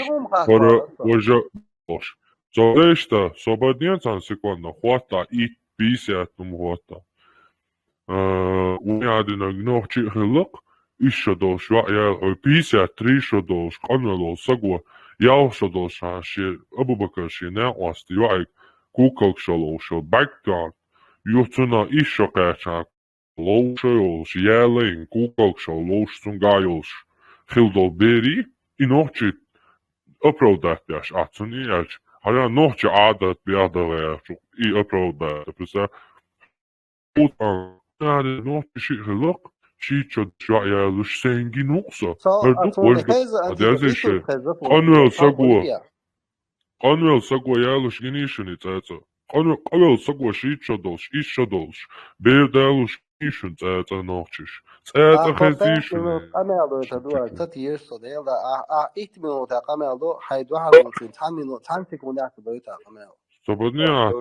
فرا وجا boş. So işte sobodnien san secondo hota it bisiatum hota. Uadina gnochi helok ishodo shwa ya bisia trishodo kanalo sagwa yaushodo shashi Abubakar shina wasti yaik kukok shalo sho background yutuna ishokacha loshos yelling kukok shalo sungayos hildo beri inochi upload yaş atuni yaş Haja nohtje aadat biadalea, I opravda, pisa. Ja, de nohtje shit geluk, shit ja lush sengi noksa. So Duk so wajda, الخيزة أنت adazeshe. تقيتوا الخيزة Qanwel sagwa. فوقيا Qanwel sagwa ja lush ginishuni tata. Qanwel sagwa shit shadolsh, ish shadolsh. Beerdalush ginishun tata nochtjish. Tata خاطر إنه khazishuni. قمل تدور تطير صديق ده إحتمال قمل ده حيد واحد وتين تام تكون ده تبيته قمل Sobodnia,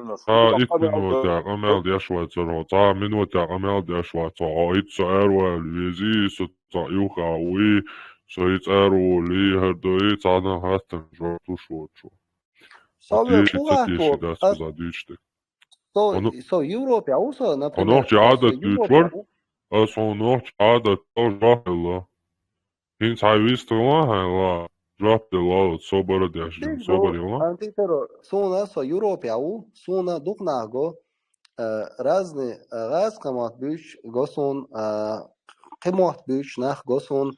itminota amel de Schweizer, ta minota amel de Schweizer, it's erwa, vizi, so ta yuka, we, so it's erwa, li, herdo, it's ana hatten, jo, tu schwocho. So Die فوق Schitze, das позадичте. so Europe also Noch например die Adat Europe Deutschwar, also noch die Adat Deutschwar, hins hai vist la, drop the law, sober de sober la. أنت ترى سونا so Europe سونا دقناغو разные раз قمات بيش قصون قمات بيش نخ قصون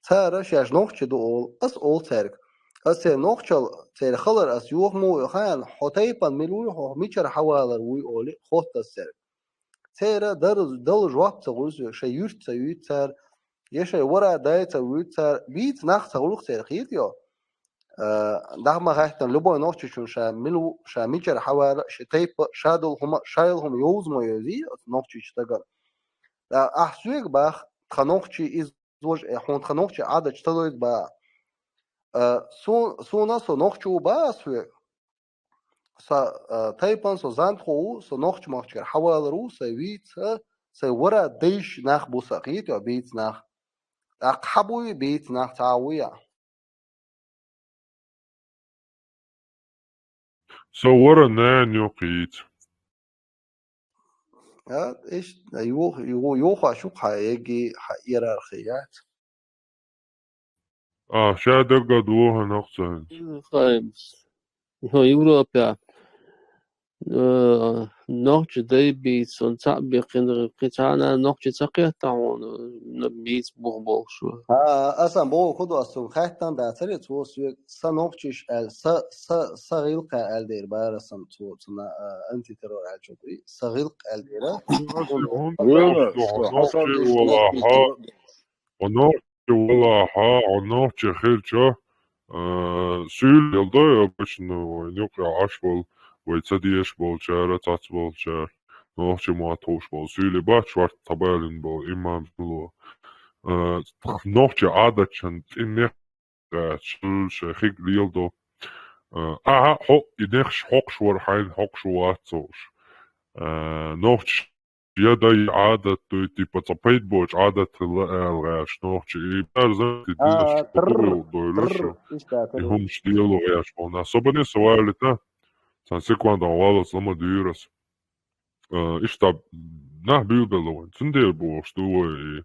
تارش ياش نوخش دول أس أول تارك أس نوخشل تار خلر أس يوخ مو خان حتيبا ملوي هو ميشر حوالر وي أولي خوت السارك تارا دل جواب تغوز شيء يرت سويت تار يشي ورا داي تغويت تار بيت نخ تغلق تار خيط يا دعما غاحتن لبو نوخش شون شا ملو شا ميشر حوالر شتيب شادل هم شايلهم يوز ما يزي نوخش تغل أحسويك باخ خنوخشي إز زوج حون خنوخشي عادة تلويت با سونا سو نوخشو با سويك سا تايبان سو زانخو سو نوخش مخشر حوالرو سويت سورا ديش ناخ بوساقيت يا بيت ناخ أقحبوي بيت ناخ تعوية So what a nan yokit. إيش يوخ شو حيجي هيرارخيات Shader gaduha noxan. Europa noch de beats und tabik in der Britannien noch تسقيه تعون بيت بوغ شو أصلا بو خدو أصلا خاتن باتري تو سويك سنوكشش ال صغيلق الدير بارسم تو تنا أنت ترى الجبري صغيلق الدير ونوحي ولا ها ونوحي خيلشا سيل يلدا обычно نوقع عشبل ويتسديش بول شارع تاتبول شارع نوحي ما توش بول سيل بات شوارت تبالين بول إمام بلو نوحي عادة شن إنك شل شيخيك ليلدو حق إنخش حق شوار حين حق شوات توش نوحي يدي عادة تيبا تبيت بوش عادة الغاش نوحي إبارزن تدينش تطول دويلوشو يهمش ديالو غاش بونا صبني سوالتا سانسيكوان دعوالس لما ديرس إشتا نه بيلبلوين تندير بوش دوي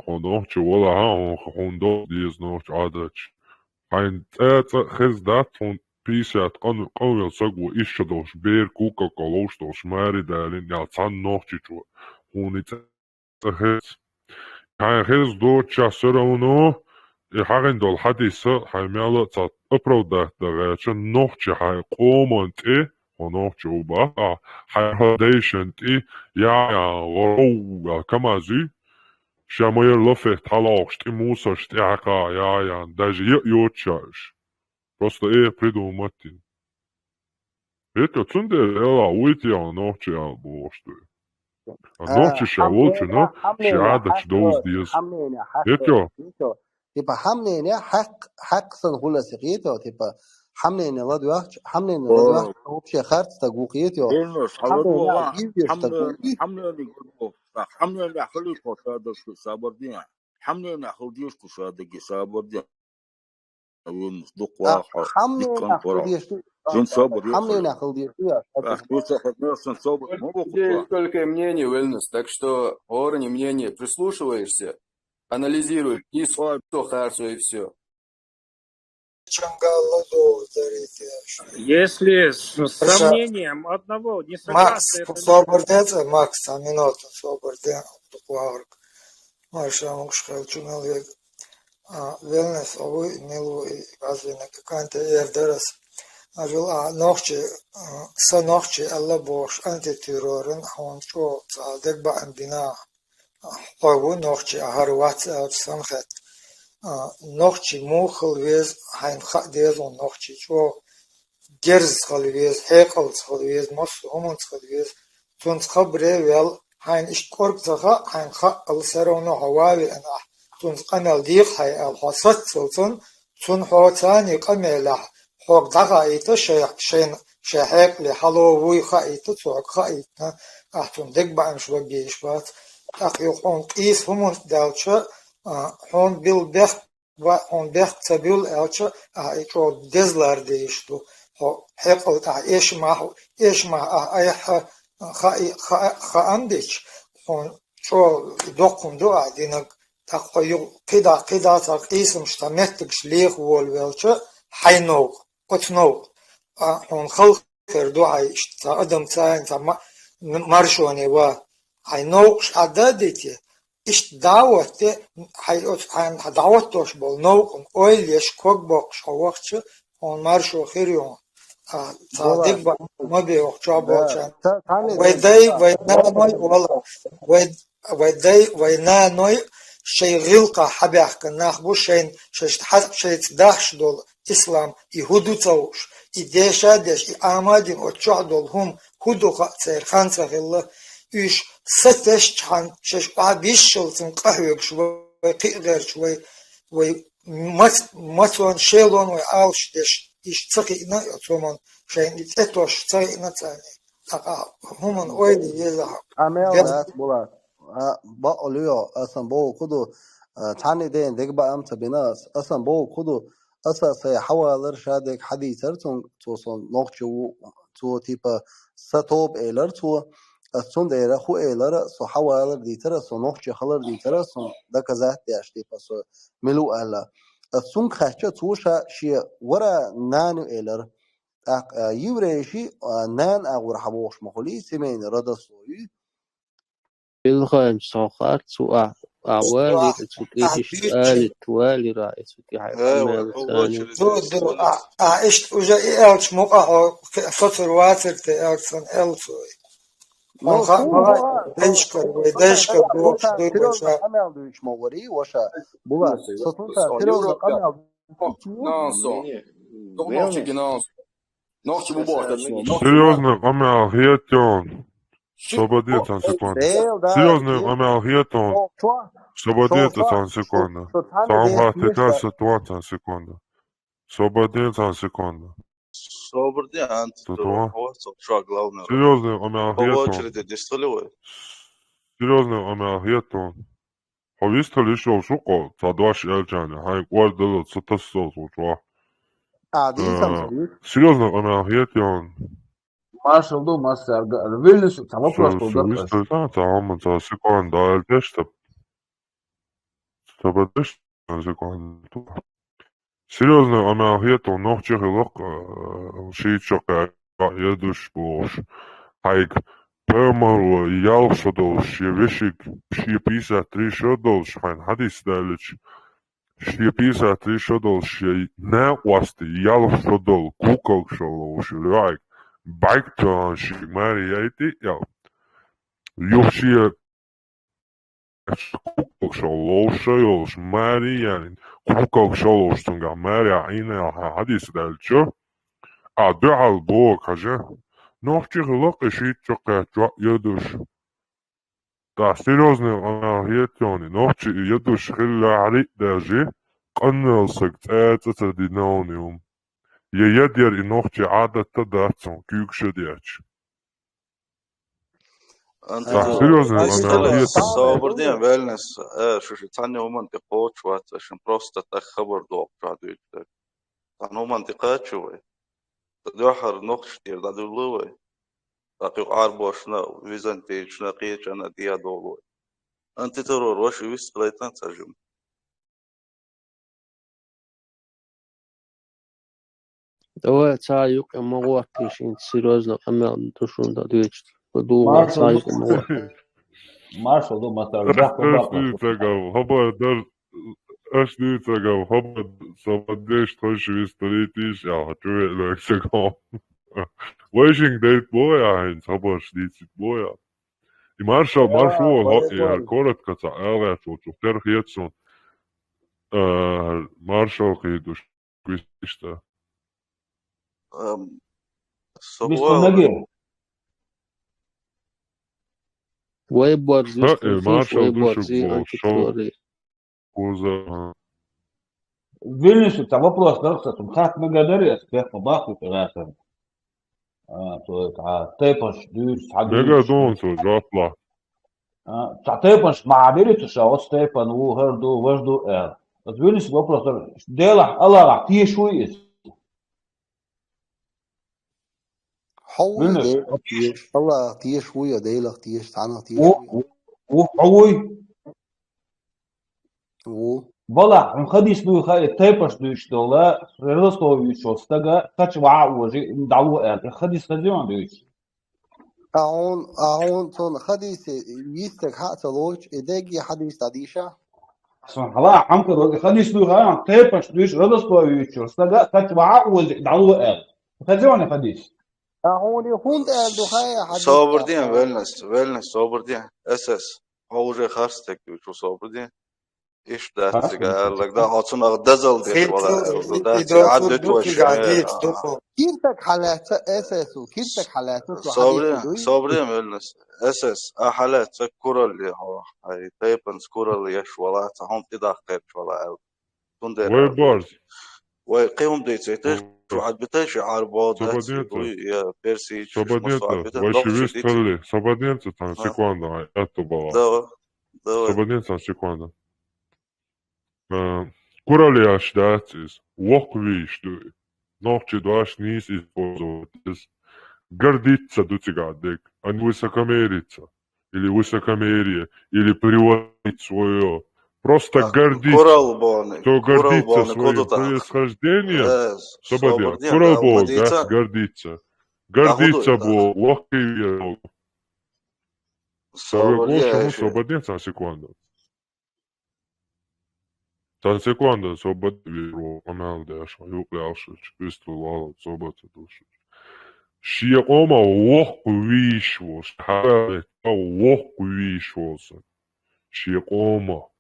نوحي ولا ها هوندو ديز نوحي عادتش حين تاتا خزدات هون بيسات قنويل سقو إشدوش بير كوكا كولوشتوش ماري دالين يالتان نوحي جو هوني تخز حين خز دو تشاسرونو حين دول حديثة حين ميالا تات أبرو ده دغاشن نوحي حين قومنت ونوحي وبا حين هديشنت يا غرو كمازي شامير لفت حلاقشت موسشت إعقا يا даже يوتشاش просто придумати. Это цунде эла уйти а ночи а бошты. А ночи шалочина шиадach دوز ديز. Это تبقى حملين حق سنقول سقيته تبقى حملين لا دوخ حملين لا دوخ هو شيء خارج تقوقيته حملين خلي قصاد صابردين حملين خلديش قصاد صابردين وين دق واحد حملين خلديش حملين خلديش Только мнение, Wellness, так что Орни мнение прислушиваешься, анализируй, и что хорошо, и все. Если с сомнением одного не согласны... Макс, свободнеца, Макс, минуту, свободен, туклаврк. Маша, мушхел, чунелвек. Wellness, овой, нилу, и газвина, какая-то ердерас. أجل نوخشي سنوخشي الله بوش أنت تيرورن هون شو صادق بأن بنا قوي نوخشي أهروات أو سمخت نوخشي موخل ويز هين خديزون نوخشي شو جرز خلويز هيكل خلويز مص همون خلويز تون خبره ويل هين إشكورك زخا هين خا السرونو هواوي أنا تون قمل ديق هاي الحصت سلطن تون حوتاني قمله حوق دقائق شيخ لحلووي خائط توق خائط أحتون دقبا أنشوا بيشبات أقيقون قيس همون دالشا هون بالبخ هون بخ تبيل ألشا أيقو دزلار ديشتو حقل إيش مع أيح خانديش هون شو دوقم دو دينك تقيو قدا تقيسم شتمتكش ليخ والوالشا حينوق قتنوق هون خلق كردو عايش تا أدم تاين تا مرشوني وا حينوقش عدادتي إش دعوتي حين دعوتوش بول نوقن أويليش كوك بوقش هوقش هون مرشو خيريون تا دقبا ما بيوق جابوشان ويداي وينانوي والله ويداي وينانوي شي غلقة حبيح كناخ بو شين شيت داخش دول إسلام يهودو توش إديشا ديش إعمادين أتشوح دول هم هودو قاتير خانسا الله إيش ستش چان شش قابيش شلتن قهوك شوي قيغير شوي وي ماتوان شيلون وي آلش ديش إيش تقينا يتومن شين إتوش تقينا تاني همون أويلي يزاق عمل بولار بقوليو أصلا بو كدو تاني دين دقبا أمتا بناس أصلا بو كدو أساسا حوالر شادك حديثر توصل نوخشو تو تيبا ستوب إيلر تو أصلا ديرا خو إيلر سو حوالر ديتر سو نوخشي خلر ديتر سو دكا ذات دياش تيبا سو ملو ألا أصلا خشة توشا شي ورا نانو إيلر يوريشي نان أغور حبوش مخولي سمين ردا سوي بالغايم صاخات سوء أعوالي تسوكيتش آل توالي رأي سوكي حيقوم ثاني دو إيش وجا إيلش موقع فطر واتر تألسن ألسوي ديشكر بوش تيروز قمل دوش موري وشا بولا سطوتا تيروز قمل Серьезно, Амел, Хиетон. Свободиться секунду. Серьезно, Амел, Хиетон. Свободиться секунду. Самхатика ситуация секунду. Свободиться секунду. Серьезно, Амел, Хиетон. Серьезно, Амел, Хиетон. Хависта лишь шуко, цадваш эльчане, хай гвардел цатасо сучва. Серьезно, Амел, Хиетон. Marshall do Master Vilnius само просто да. Там за секунду альтешта. Собадеш секунду. Серьезно, Амел, Хиетон, нох чехлок шиичока едуш бош. Хайк Пермару ял шодол шевешик ши 53 шодол шайн хадис далич. Ши 53 шодол ши не васти ял шодол кукол шоло шилайк. Байктон ши мариайти ял. Юши кукол шоло шойол мариянин. Кукол шоло штунга мария ине хадис далчо. А дуал бо каже. Нох чехлок шиичока едуш. Да, серьезно, Хиетони. Нох едуш хилари даже قنصك تاتدينونيوم يدير إنوختي عادة تداتون كيوك شدياتش أنت صابر ديان بالنس شو تاني هو منطقة شوات عشان بروستا تخبر دوق شادو يجدك تاني هو منطقة شوي تدوحر نوخش دير دادولوي تاقيق عاربوشنا ويزنتيجنا قيجنا ديا دولوي أنت ترور وش ويسقليتان ترجم Давай цаюк эмогуатишин серьезно камел душун да дичт. Подумал цаюк эмогуатиш. Marshall do Master Хабар дар Аж дивиться, хопа, собадеш, трошки висторитиш, а чує лексикон. Washing date боя, хин собаш дицит боя. И маршал, коротко, айлачо, чухтер хетсон, маршал хидуш, квистишта. Мистер Way борзиш, маршал way душик борзи, был, шел антиквари. куза. Вильнюс, это вопрос, да, кстати, как мы говорили, успех по баху, конечно. تيبنش دوس Mega donso, жатла. تيبنش معابيرة شاوس تيبن وهردو وردو بس وينس вопрос ديلا الله راح تيه شوي حوي ديلا تيش الله تيه شوية ديلا تيش تعنا تيه شوية وحوي و بلا مخديش دو خاي تيبنش دوش دولا ريلستو يشوس تاجا تاش وعا وجي دعوة خديش خديون دوش أعون تون خديس يستك حق لوش إداجي حديث تعديشة هلا عمك روج خديش دو خاي تيبنش دوش ريلستو يشوس تاجا تاش وعا وجي دعوة خديون خديش أعون يهون دو خاي حديث صابر دين ويلنس صابر دين أساس هو خاصتك شو صابر دين إيش ده قال لك ده عطنا دزل دي ولا ده عدت وشيء كيرتك حالات أساسه كيرتك حالات صابرين ويلنس أساس حالات كرة اللي هو هاي تايبنز كرة اللي يش ولا هم تدخل ولا وين بارز وقيهم ديتيتش واحد بتاعش عربات يا بيرسي Сободенца там секунда, это было. Сободенца секунда. Куралиаш датис, воквиш дуй. Ночи дуаш нис использовать. Гордиться дуцигадек, а не высокомериться. Или высокомерие, или приводить свое. Просто гордиться. Кто гордится своим происхождением, Сободен. Куралбол, да, гордиться. Гордиться Бог, воквиш Бог. Сободенца секунда. Tan sekunda sobat viro ameldēšu, jūkļaušu, vistu lalu sobat dušu. Šie oma lohku vīšos, hāvēt lohku vīšos. Šie oma.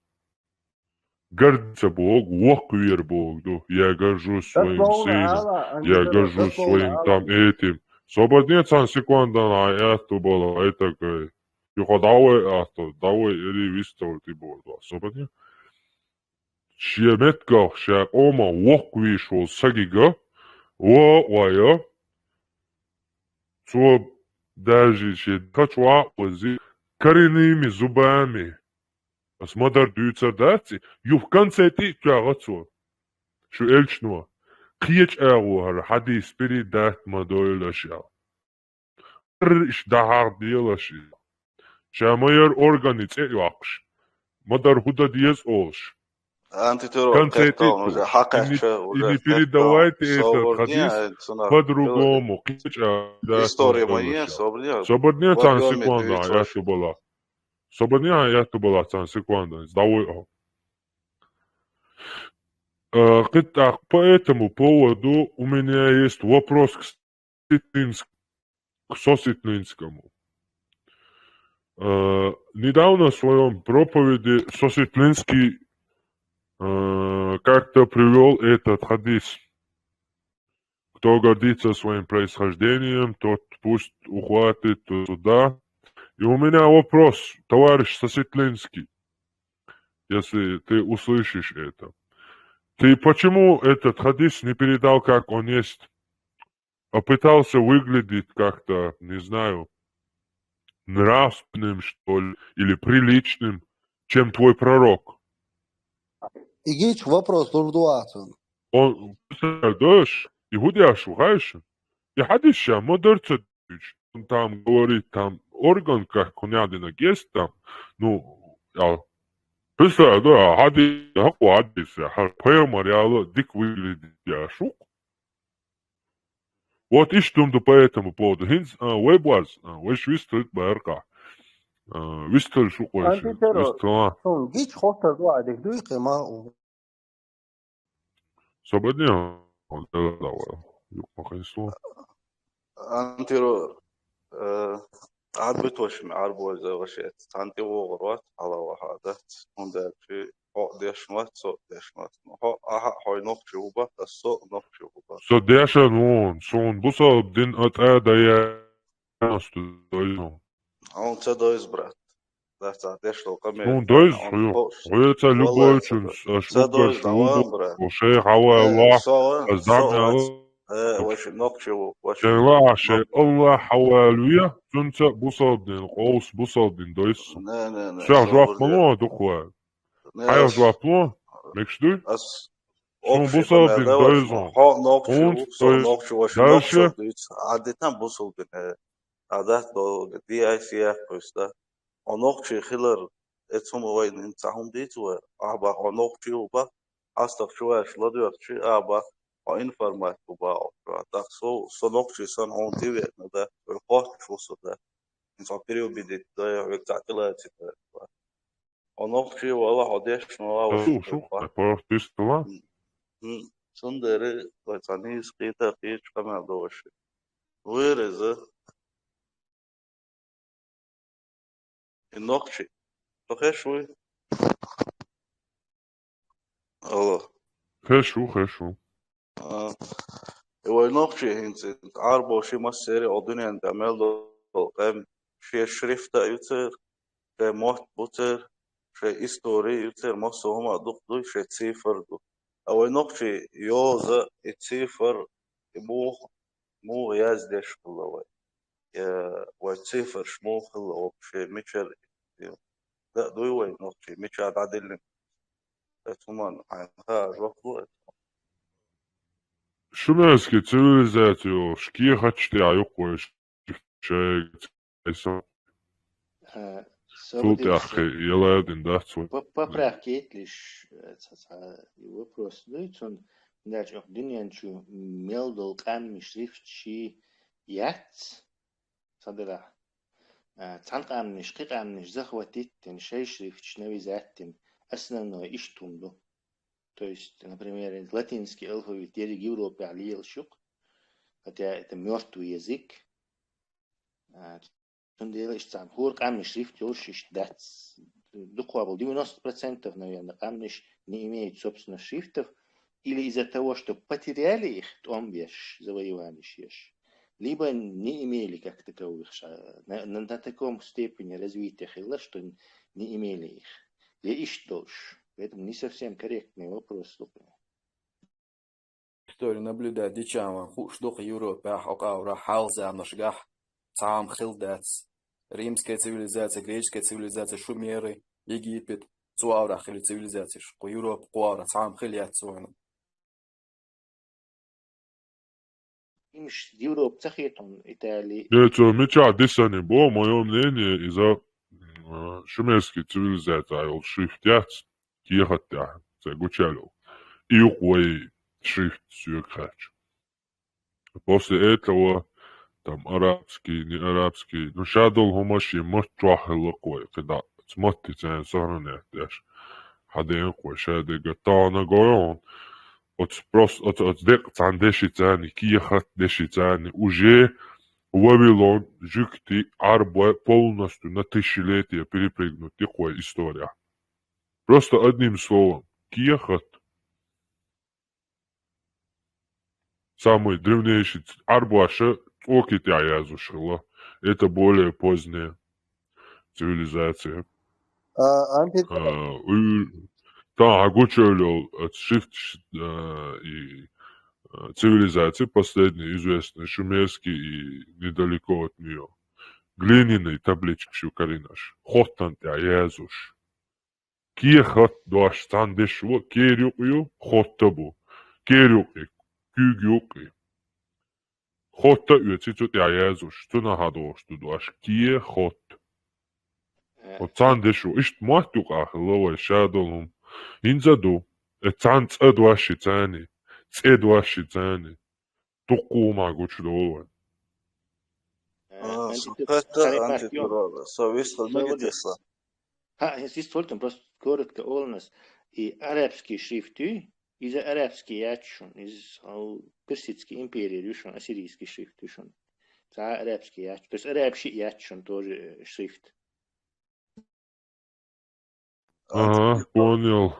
Гордиться Бог, lohku ir Бог, я горжусь своим сыном, я горжусь своим там этим. Сободнецан секунда на это было, это как, юходавай, давай, или вистовал ты был, сободнец. Шиеметка шакома воквишо сагига вая то даже качва вози коренными зубами осмотр дюцердаци ю в конце ты тягацо шу эльчно киеч эгуар хадис передат мадойлаша риш дахар диелаши шамайер органи цеюакш мадар худа диес олш уже хакача и не передавайте этот хадис по-другому. История моя, Сободня цан секунда, я что была. Сободня я что была цан секунда. Сдавай. По этому поводу у меня есть вопрос к Сосветлинскому. Недавно в своем проповеди Сосветлинский как-то привел этот хадис. Кто гордится своим происхождением, тот пусть ухватит туда. И у меня вопрос, товарищ Сосветлинский, если ты услышишь это. Ты почему этот хадис не передал, как он есть, а пытался выглядеть как-то, не знаю, нравственным, что ли, или приличным, чем твой пророк? يجيش вопрос лурдуатун. Он дашь, и гудяш, угаешь? И хадиша, модерца, он там говорит, там орган, как конядина есть там, ну, представляю, да, хадиса, поэмариала, дик выглядит яшук. Вот и что по этому поводу. Хинс, вебварс, веш вистрит бэрка. Вистер шукойши. جيش خطر دو عدك دوي قيمة Свободнее. Давай. Юг أنتيرو عاد بتوش معربو إذا وشيت أنتي وغروات على واحدة هندا في هو ديش مات سو ديش مات هو هاي نقش وبا السو نقش وبا Så det är någon som bussa din att äda jag هون تدويز برات ده ديش لو Son قمي dois أنا rio. خوش Hoyata والله любойчun ashluga تدويز دوام shubu برات o shay hawa Allah سو azdamya وش نقش وش Şela şey Allah havaluya tunta busaldin qos busaldin dois. لا Şah صبر jwap دي malo dokwa. Haya ناس jwap lo. Mekşdu? أس Son أوكشي قمي busaldin دوش doizon. هو نقش Und سو نقش وش نقش dalše دويت عادة بوصل بين عادات دي أي سي إف بس ونقشي خلر اتهم وين انتهم ديتوا أبا ونقشي وبا أستغ شوية شلادو شيء أبا وإنفورمات وبا так со نقشي سن هون تيجي ندا وقت شو صدا إنسان بريو بديت ده ويكتعتلا تدا ونقشي والله هديش نوا وش šuk partistovā. سندري وتاني سقيتا قيش كما دوش ويرز النقشي تخيش شوي الله Xešu. هو نقشي هنت عربو شي مسيري أدوني عند عمل دو قام شي شريفتا يوتر شي موت بوتر شي إستوري يوتر مصو هما دو شي تسيفر دو هو نقشي يوزا تسيفر مو يازدش كله وتسيفر شمو خلو شي ميتشر لا دوي وين نقشي ميتشر عدل ثمان ها جوكو Šumerski civilizāciju škiehačti ajukojuši šeit. Тут ахи елэдин дацу. Поправки лишь вопрос. Он дальше динянчу мелдол камни шрифтши яц садера. Цан камни шки камни захватит шей шрифтш навизаттин основной иштумду. То есть, например, латинский алфавит в Европе алиел шук, хотя это мертвый язык. Он делает сам хор камни шрифт ёшиш дац. Духовал 90%, наверное, камни не имеют собственных шрифтов, или из-за того, что потеряли их, он веш завоевали шеш, либо не имели как таковых, на таком степени развития хилла, что не имели их. Я ищ-дольш. Поэтому не совсем корректный вопрос. История наблюдает дичава, хуштух Европе, ахаура, халза, нашгах, сам хилдац. Римская цивилизация, греческая цивилизация, шумеры, Египет, цуаура хили цивилизация, шку Европа, куаура, сам хилят цуана. Имш Европа цахетон Италии. Это меча десани бо, мое мнение, из-за шумерской цивилизации, ол шрифтяц. Ехать-то, це гучалю. И ухуй шрифт сюркач. После этого там арабский, не арабский, ну шадол хумаши мочуахи лакой, когда смотри, це соране теж. Хаден хуй шаде гатана гоон. От просто от дек цандеши цани, киехат деши цани, уже Вавилон, жукти, арба полностью на тысячелетия перепрыгнут. Такая история. Просто одним словом. Киехат. Самый древнейший Арбаша окити аязушила. Это более поздняя цивилизация. Да, огучевлю шрифт и цивилизации последний известный шумерский и недалеко от нее. Глиняный таблички шукаринаш. Хоттанти аязуш. Киехат дуаш тандешво керюкю хоттабу. Керюкю кюгюкю. Хотта üetsit аязуш. Туна хадош дуаш киехот. Вот тандешво ишт махтук ахлова шадолум. Инзаду. Цанц адваши цани. Цедваши цани. Тукума гучдова. Здесь только просто коротко у нас и арабские шрифты, из-за арабский ячун, из персидский империи решен, ассирийский шрифт решен. Ца арабский ячун, то есть арабский ячун тоже шрифт. Ага, понял.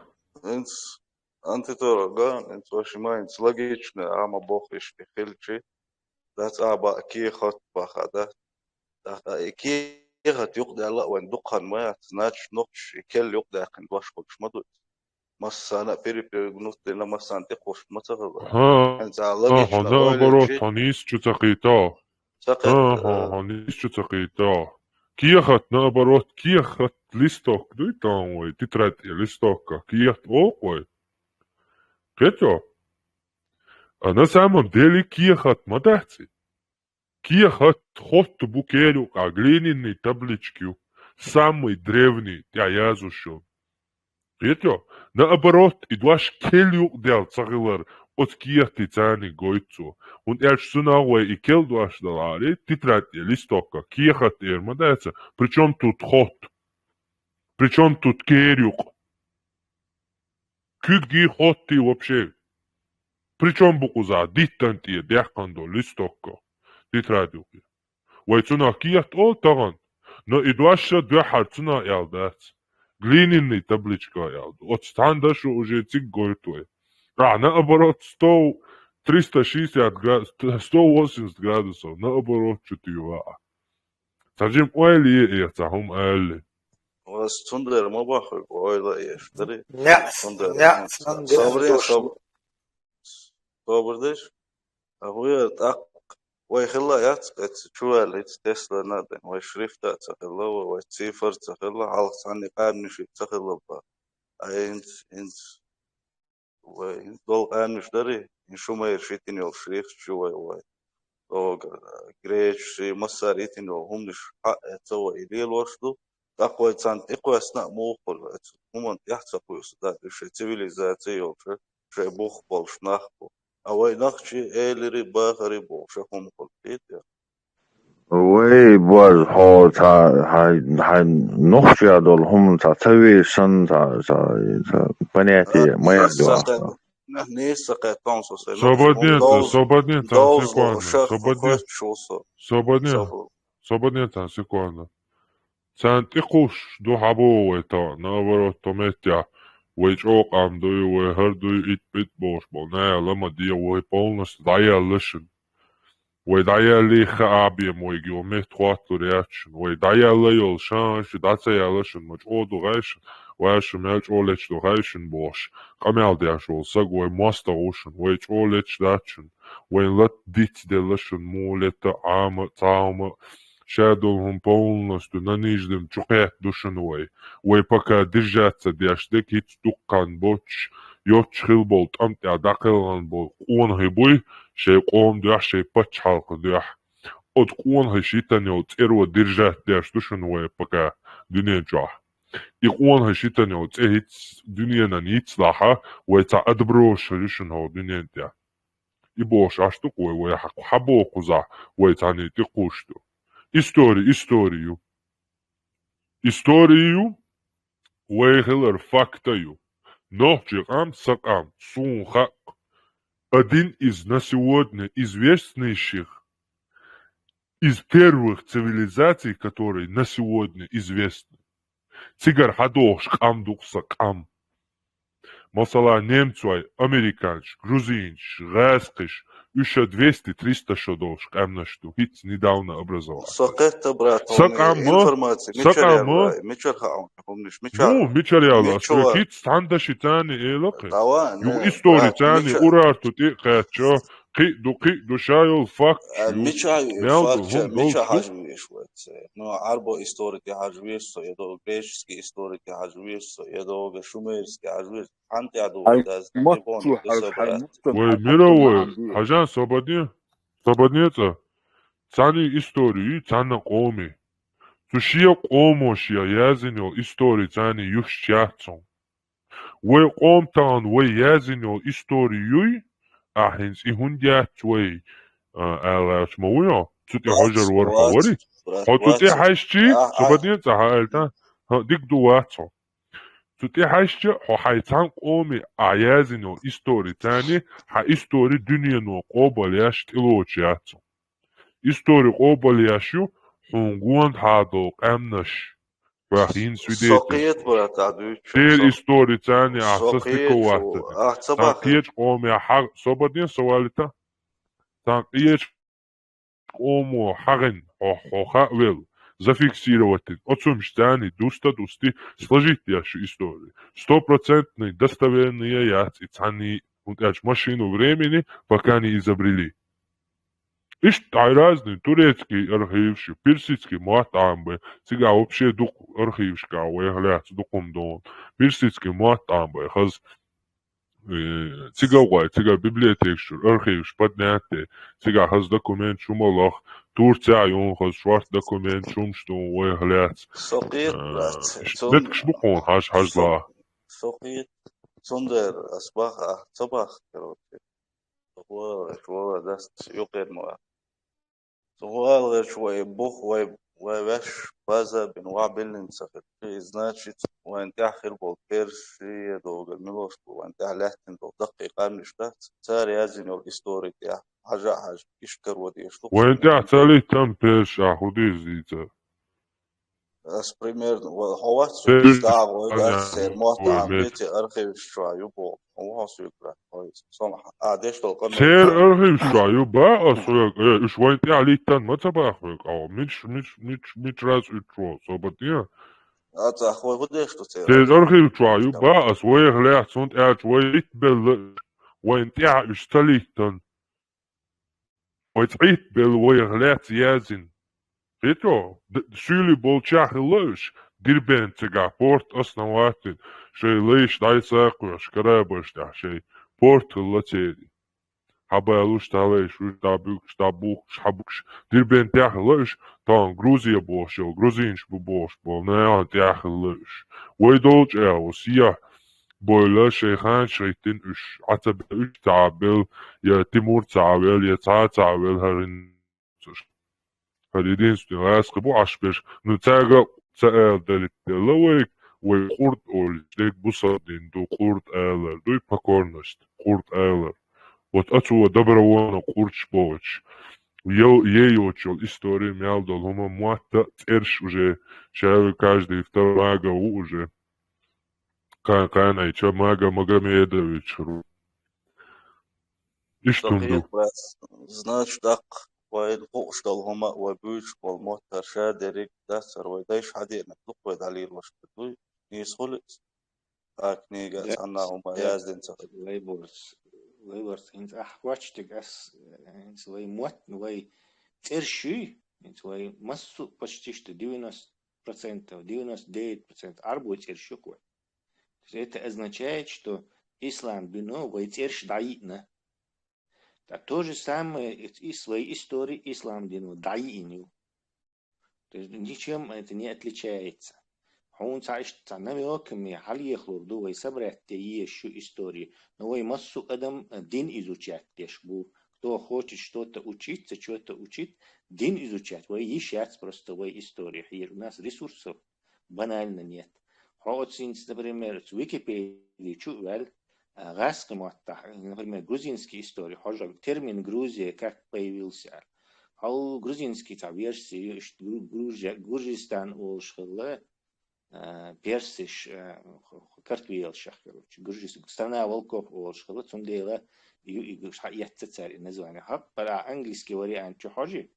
Антиторога, это вообще маленький логичный, ама бог ишки хильчи. Das aber kiechat bachada. Da kiechat yuqda la wan duqan ma snatch notch kel yuqda kan wash kol shmadu. Masana peri gnut la masan tiqosh matagaba. ها наоборот, они чуцакита. Они чуцакита. Киехат наоборот, киехат листок, дуй там ой, тетрадь листок, киехат ой. Кето. А на самом деле киехат мадахци. Киехат хот букерю, а глиняные таблички, самый древний, я язушил. Кето. Наоборот, идваш келю дел цагилар, от киехти цани гойцу. Und sunaway и кел дуаш далари, тетрадь листок, киехат мадахци. Причем тут хот? Причем тут керюк? Кюги хотти вообще? Причем букуза диттантия дяхкандо листокко тетрадюки. Вайцуна кият о таган. Но идваша двахар цуна ялдат. Глиняный табличка ялду. От стандашу уже цик гойтуе. А наоборот 360 градусов, 180 градусов. Наоборот чутива. Сажим ойли и цахум ойли. Was Thunder Mobile oder ist drin? Ja, ja, صابردش أخويا تأق ويخلا يتقت شو اللي تسلا نادن وشريفتا تخلا وتسيفر تخلا على عني قانش تخلا با انت وانت دول قانش دري إن شو ما يرشيتين يول شريف شو وي أو جريش مصار يتين وهم نش حق تسوى إليه الوشدو أقوى تان إقوى أثناء موقل هم يحتاج يصدق شيء سيفيليزاتي أو شيء بوخ بالش نخبو أوي نخشي إلري باخري بو شكون قلت يا وي باز هو هاي نخشي دول هم تسوي سن بنيتي ما يدوا نيسا قطعون سوسي свободнее секунда. Сантикуш до хабо это наоборот тометя. ويجوق عم دوي وهردوي إت بيت بوش بولنا لما دي وي بولنس دايا لشن وي دايا لي خابيم وي جيوميت خواتو رياتشن وي دايا ليول شانش داتسا يا لشن مجعو دو غيشن ويش ميلج أوليش دو غيشن بوش قميال دياشول ساق وي موستا غوشن ويج أوليش داتشن وي لت ديت دي لشن مولتا عام تعام شادولهم полностью на нижнем чухе душануэй. Уэй пока держаться дяштек хит стуккан боч, йоч хилбол там тя дакелган бол куон хибуй, шей куон дях шей пач халка дях. От куон хишитанё церва держать дяш душануэй пока дюне джах. И куон хишитанё цехит дюне на ницлаха, уэй ца адброш душануэй дюне тя. И бош аштук уэй хабо куза, уэй ца не тикушту. Историю. Уэйхелер фактою. Нохчикам сакам сунхак. Один из на сегодня известнейших из первых цивилизаций, которые на сегодня известны. Цигар хадош камдук сакам. Масала немцой, американш, грузинш, гайскиш, еще 200-300 шодош, камнашту, хит недавно образовался. Сакетта, брат, информация, мичаряла, что хит стандаши тани элоке. Ю истории тани урарту ти качо, ки душайл факт. Мича хажвиш, но арбо историки хажвиш, едо греческий историки хажвиш, едо шумерский хажвиш. Ой, мировой, хажан свободнее, цани истории, цана коми. Сушия комошия язинил истории цани юшчатцон. Уэй комтан уэй язинил историю, ахинс и хундят уэй алаш мауя. Цути хажар вархавари. Хотути хайшчи, свободнее, хаэльта, дик дуацо. تتي حشة هو حيتان قومي عيازينو إستوري تاني إستوري دنيا نو قوبل ياش تلوش ياتو إستوري قوبل ياشو حنقوان هادو قامنش واخين سويديتي سوقيت ولا تعدوش دير إستوري تاني أحسستيكو سوقيت واتني صباح تانقيج قومي حق صبدين سوالتا تانقيج قومو حقن حوخا ويل зафиксировать. Отцом штани дости сложить яшу историю. 100% достоверные яц и цани машину времени, пока не изобрели. Ишь разные турецкие архивши, персидские муатамбы, сега вообще дух архившка, уехляц духом дом, персидские муатамбы, хаз сега библиотекшур, архивш подняты, сега хаз документ шумалах, Турция يوم خذ شوارت دكومنت شومشتو ويهلات سوقيت بتكش بقون حاج لا سوقيت صندر صباح كروتي هو دست يقير موا سؤال غير شوي بوخ وش بازا بنوع بلن سخر значит وانت اخر بالكيرشي دو الملوش وانت لحتن دو دقيقة نشتات تاري ازين الاستوري تاع حاجة يشكر ودي يشتوك وانت اعتالي تم بيش احودي زيتا as primero هو ستا وغاسر موتا بيتي ارخيب شوي يبو هو سيقرا كويس صراحة قعدش تلقى سير ارخيب شوي بقى اصلا ايش وانت علي تن ما تباخك او مش راس اترو صوبتيا أخوي بديش تصير ارخيب شوي بقى اصوي غلع صنت قاعد شوي بل وانت اشتلي تن وتعيد بل ويغلع يازن Eto, šili bolčah loš, dirben cega port osnovatin, še leiš daisākuš, karēbaštā, še port lacēdi. Habā luš tā leiš, tā būkš, habukš, dirben tiah loš, tā Grūzija boš, jau Gruzīņš boš, bol nēā tiah loš. Vai dolč sija, boila še hāņšaitin uš, atabē uš tābel, ja Timur tābel, ja tābel harin. Единственное, я скажу, ашпеш, но тяга далит лавик, вой курт олдек бусадин, до курт элер, до и покорность, курт элер. Вот отсюда добровольно курт шпович. Ей учил историю, мял дал хума муатта терш уже, чай каждый второй мага уже. Кайна, чай мага Магомедович. И что он значит, так. وين قوش هما وبيش والموتر شادرك دسر ويدايش حدير نطلق ويدالي الوش بدوي نيسخلص أكني قاس أنا هما يازدين سخل ليبرس إنت أحواشتك أس إنت وي موت وي ترشي إنت وي مسو почти 90%, 99% арбу тирши кой. Это означает, что ислам бино вой тирш даитна. Так то же самое и своей истории ислам дину даиню. То есть ничем это не отличается. Он цаишь намеками хали хлорду и собрать еще истории. Но и массу адам дин изучать теж был. Кто хочет что-то учиться, что-то учить, дин изучать. Вы ищать просто в истории. И у нас ресурсов банально нет. Вот, например, с Википедии чувал. Гаск например, грузинские истории, термин Грузия как появился, грузинские версии, Гуржистан улшхала, Персиш, Картвелшах, страна волков улшхала, цундела и яццари название. По-английски вариант чухожи.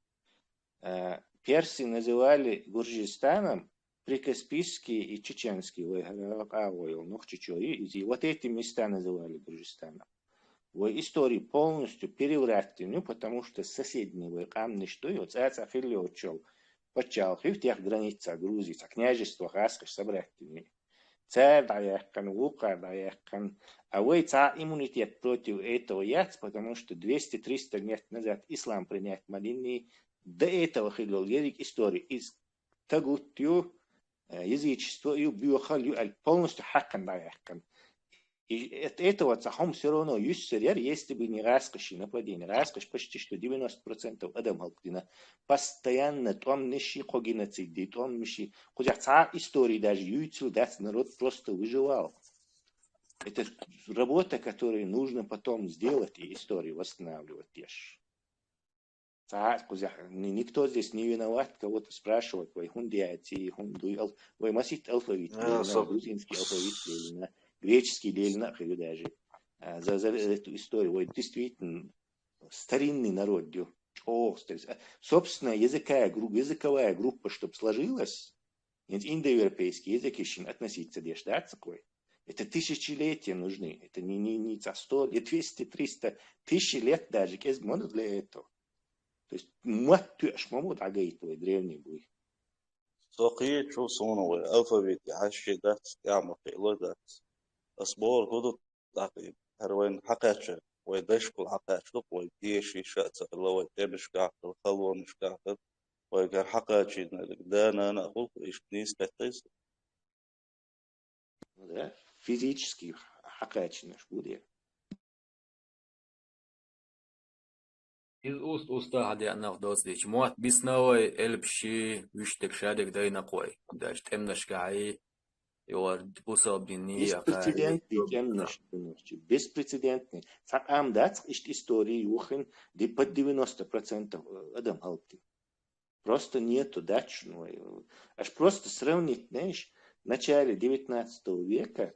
Персы называли Гуржистаном Прикаспийский и Чеченский и вот эти места называли Гуржистаном. В истории полностью превратили, потому что соседние камни что и вот это филиочел почал в тех границах Грузии, княжество Хаскаш собратьями. Царь даякан, Лука даякан, а вы иммунитет против этого яц, потому что 200-300 лет назад ислам принять Мадинни, до этого хилил язык истории из Тагутью язычество и биохалью полностью хакан даякан. И от этого цахом все равно юссерер, если бы не раскоши нападение. Раскош почти что 90% адам халкдина. Постоянно том нищи когеноциды, том нищи. Хотя ца истории даже юйцу, да, народ просто выживал. Это работа, которую нужно потом сделать и историю восстанавливать. Никто здесь не виноват, кого-то спрашивать, ой, хундиати, хундуй, ой, масит алфавит, грузинский алфавит, греческий лельна, даже за эту историю. Ой, действительно, старинный народ. Собственно, языковая группа, чтобы сложилась, индоевропейский язык еще относиться здесь, да, такой. Это тысячелетия нужны. Это не 100, 200, 300, тысячи лет даже. Есть много для этого. То есть, маттуш, мамут агайтовый древний буй. ساقية شو صونو ألفابيت عشرة دات يعمل قيلة دات أصبار قدرت تعقيب هروين حقاتش ويدش كل حقاتش لق ويديش يشات الله ويدمش كعقل خلوة مش كعقل ويجر حقاتش دانا أنا أقول إيش نيس كتيس. Да, физически حقاتش наш будет. Из уст уста хади анах достич. Муат бисновой эльпши виштек шадек дайна кой. Даш темнаш кай. Йор пособдини Беспрецедентный темнаш. Беспрецедентный. Сакам дац ишт истории юхин ди под 90% адам халти. Просто нету дачного. Аж просто сравнить, знаешь, в начале 19 века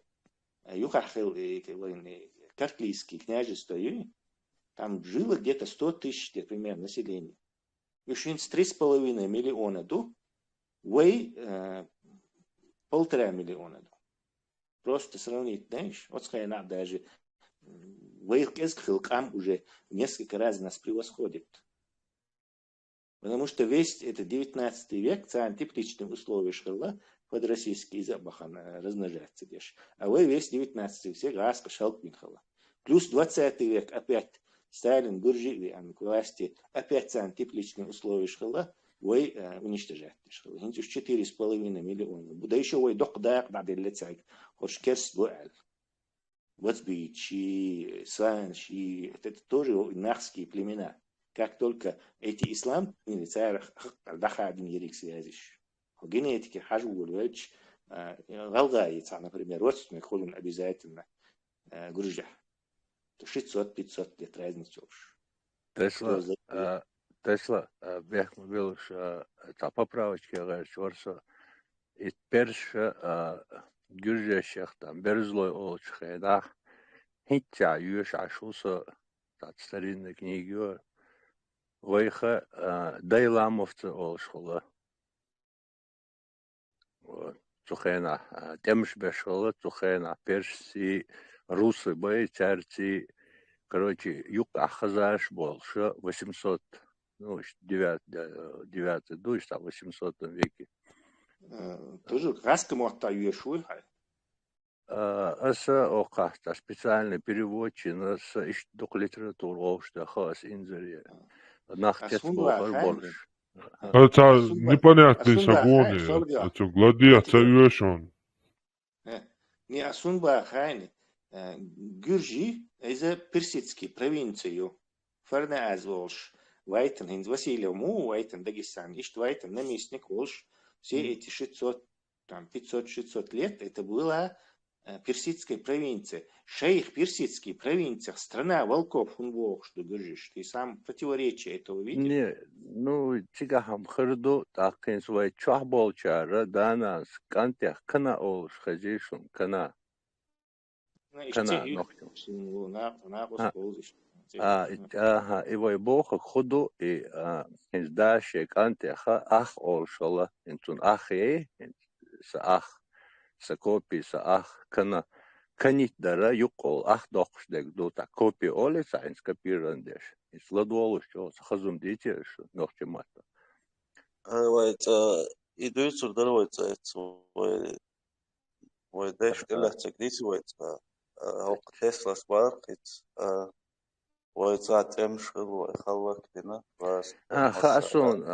юхахил Карклийские княжества, там жило где-то 100 тысяч, например, населения. Еще 3,5 миллиона, вей 1,5 миллиона. Просто сравнить, знаешь, вот сказать, даже Вейхкам уже в несколько раз нас превосходит. Потому что весь этот 19 век, в антипличном условии шхала, под российский запахан размножается. А вы весь 19 век, раска, шалкминхала. Плюс 20 век опять Сталин, Гуржи, к власти, опять в антипличном условии шхала, вы уничтожаете шхала. 4,5 миллиона. Да еще вы докдак, надо летать. Хоч керс дуэль. Вацбичи, Санши, это тоже нахские племена. Как только эти ислам, дахадин ерик связишь. В генетике хажу, галгается, например, родственник ходун обязательно гружа. 600-500 лет разница уж. Тесла, бях мобилуш, та поправочки, говорится, и перша гюржащих там, берзлой олчхайдах, хитя юш ашуса, так старинные книги, вейха дайламовцы олшхула. Цухена, темш бешхула, цухена, перси, русы, бей, царти, короче, юг ахазаш больше 800, ну, 9 душ, там, 800 веке. Тоже раскому оттаю шуй. Аса окахта специальный переводчик на иштук литературу, что хас инзери. Нахтец больше. Это непонятный шагоны, это гладиация юэшон. Не Асунба хайни. Гюржи, это персидский провинцию. Фарна азволш. Вайтен, хинз Василий Му, Вайтен, Дагестан. Ишт Вайтен, наместник Волш. Все эти 500-600 лет это была персидская провинция. Шейх персидский провинция, страна волков, он Бог, что Гюржиш. Ты сам противоречие этого видел? Не, ну, тигахам хырду, так, свой чахболчара, данас, кантях, кана олш, хазишун, кана. Кана, нохтю. Его бога ходу и издаше кантеха ах олшала, интун ахе, с ах, с копи, с ах, кана. Канит дара юкол ах дохшдек дута копи оле сайнс копирандеш. И сладуолу что хазум дети что нохчемата. Вот идут сюда вот дэш кэлэцэг дис вот Tesla спарк ويتعت امشغل ويخلق هنا بس خاصون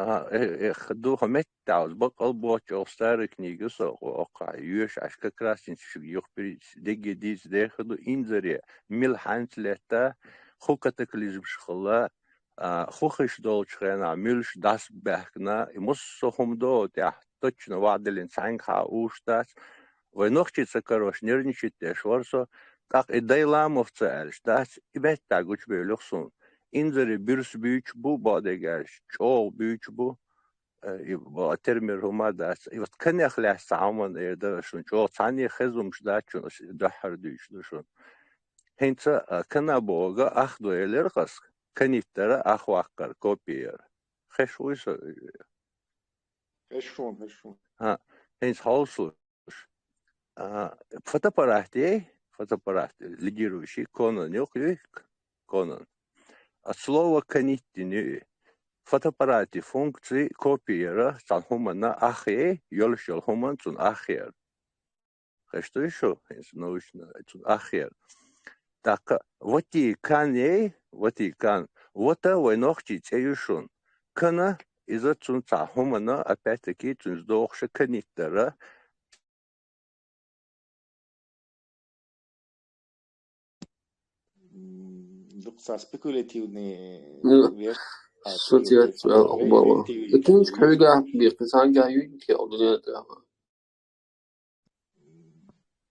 خدوها متعوز بقى بوش أو ستارك نيجس وقع يوش عشان كراسين شو يخبر دقي ديز داخلو إنزري ميل حانت لتا خوكتك اللي بشخلا خوخش دولش خينا ميلش داس بحكنا يمصهم دو تحت تجنا وعد الإنسان خاوش داس ونوخشي تسكروش نيرنشي تشورسو تاق إدايلا مفتسالش داس إبت تاقوش بيلوخسون إنزري بيرس بيوش بو بادگرش چو بيوش بو با ترمي هما داس يوت كن يخلع سعومن إيردرشون چو تاني خزمش داشون دحر ديشون هنتا كنا بوغا أخدو إليرقس كنيتر أخواقر كوبير خشويس خشون ها هنس هالسوش فتапарахти лидирующий конон юк конон от слова каниттини фотоаппарате функции копиера цанхумана ахе ёлшол хуман цун ахер что еще научно цун ахер так Ватикан войнохти цеюшун кана из-за цун цахумана опять-таки цун сдохша каниттера Докса спекулятивные версии. Сотият أخبار. لكن حاجة بيقصان جايين كأودينات أخبار.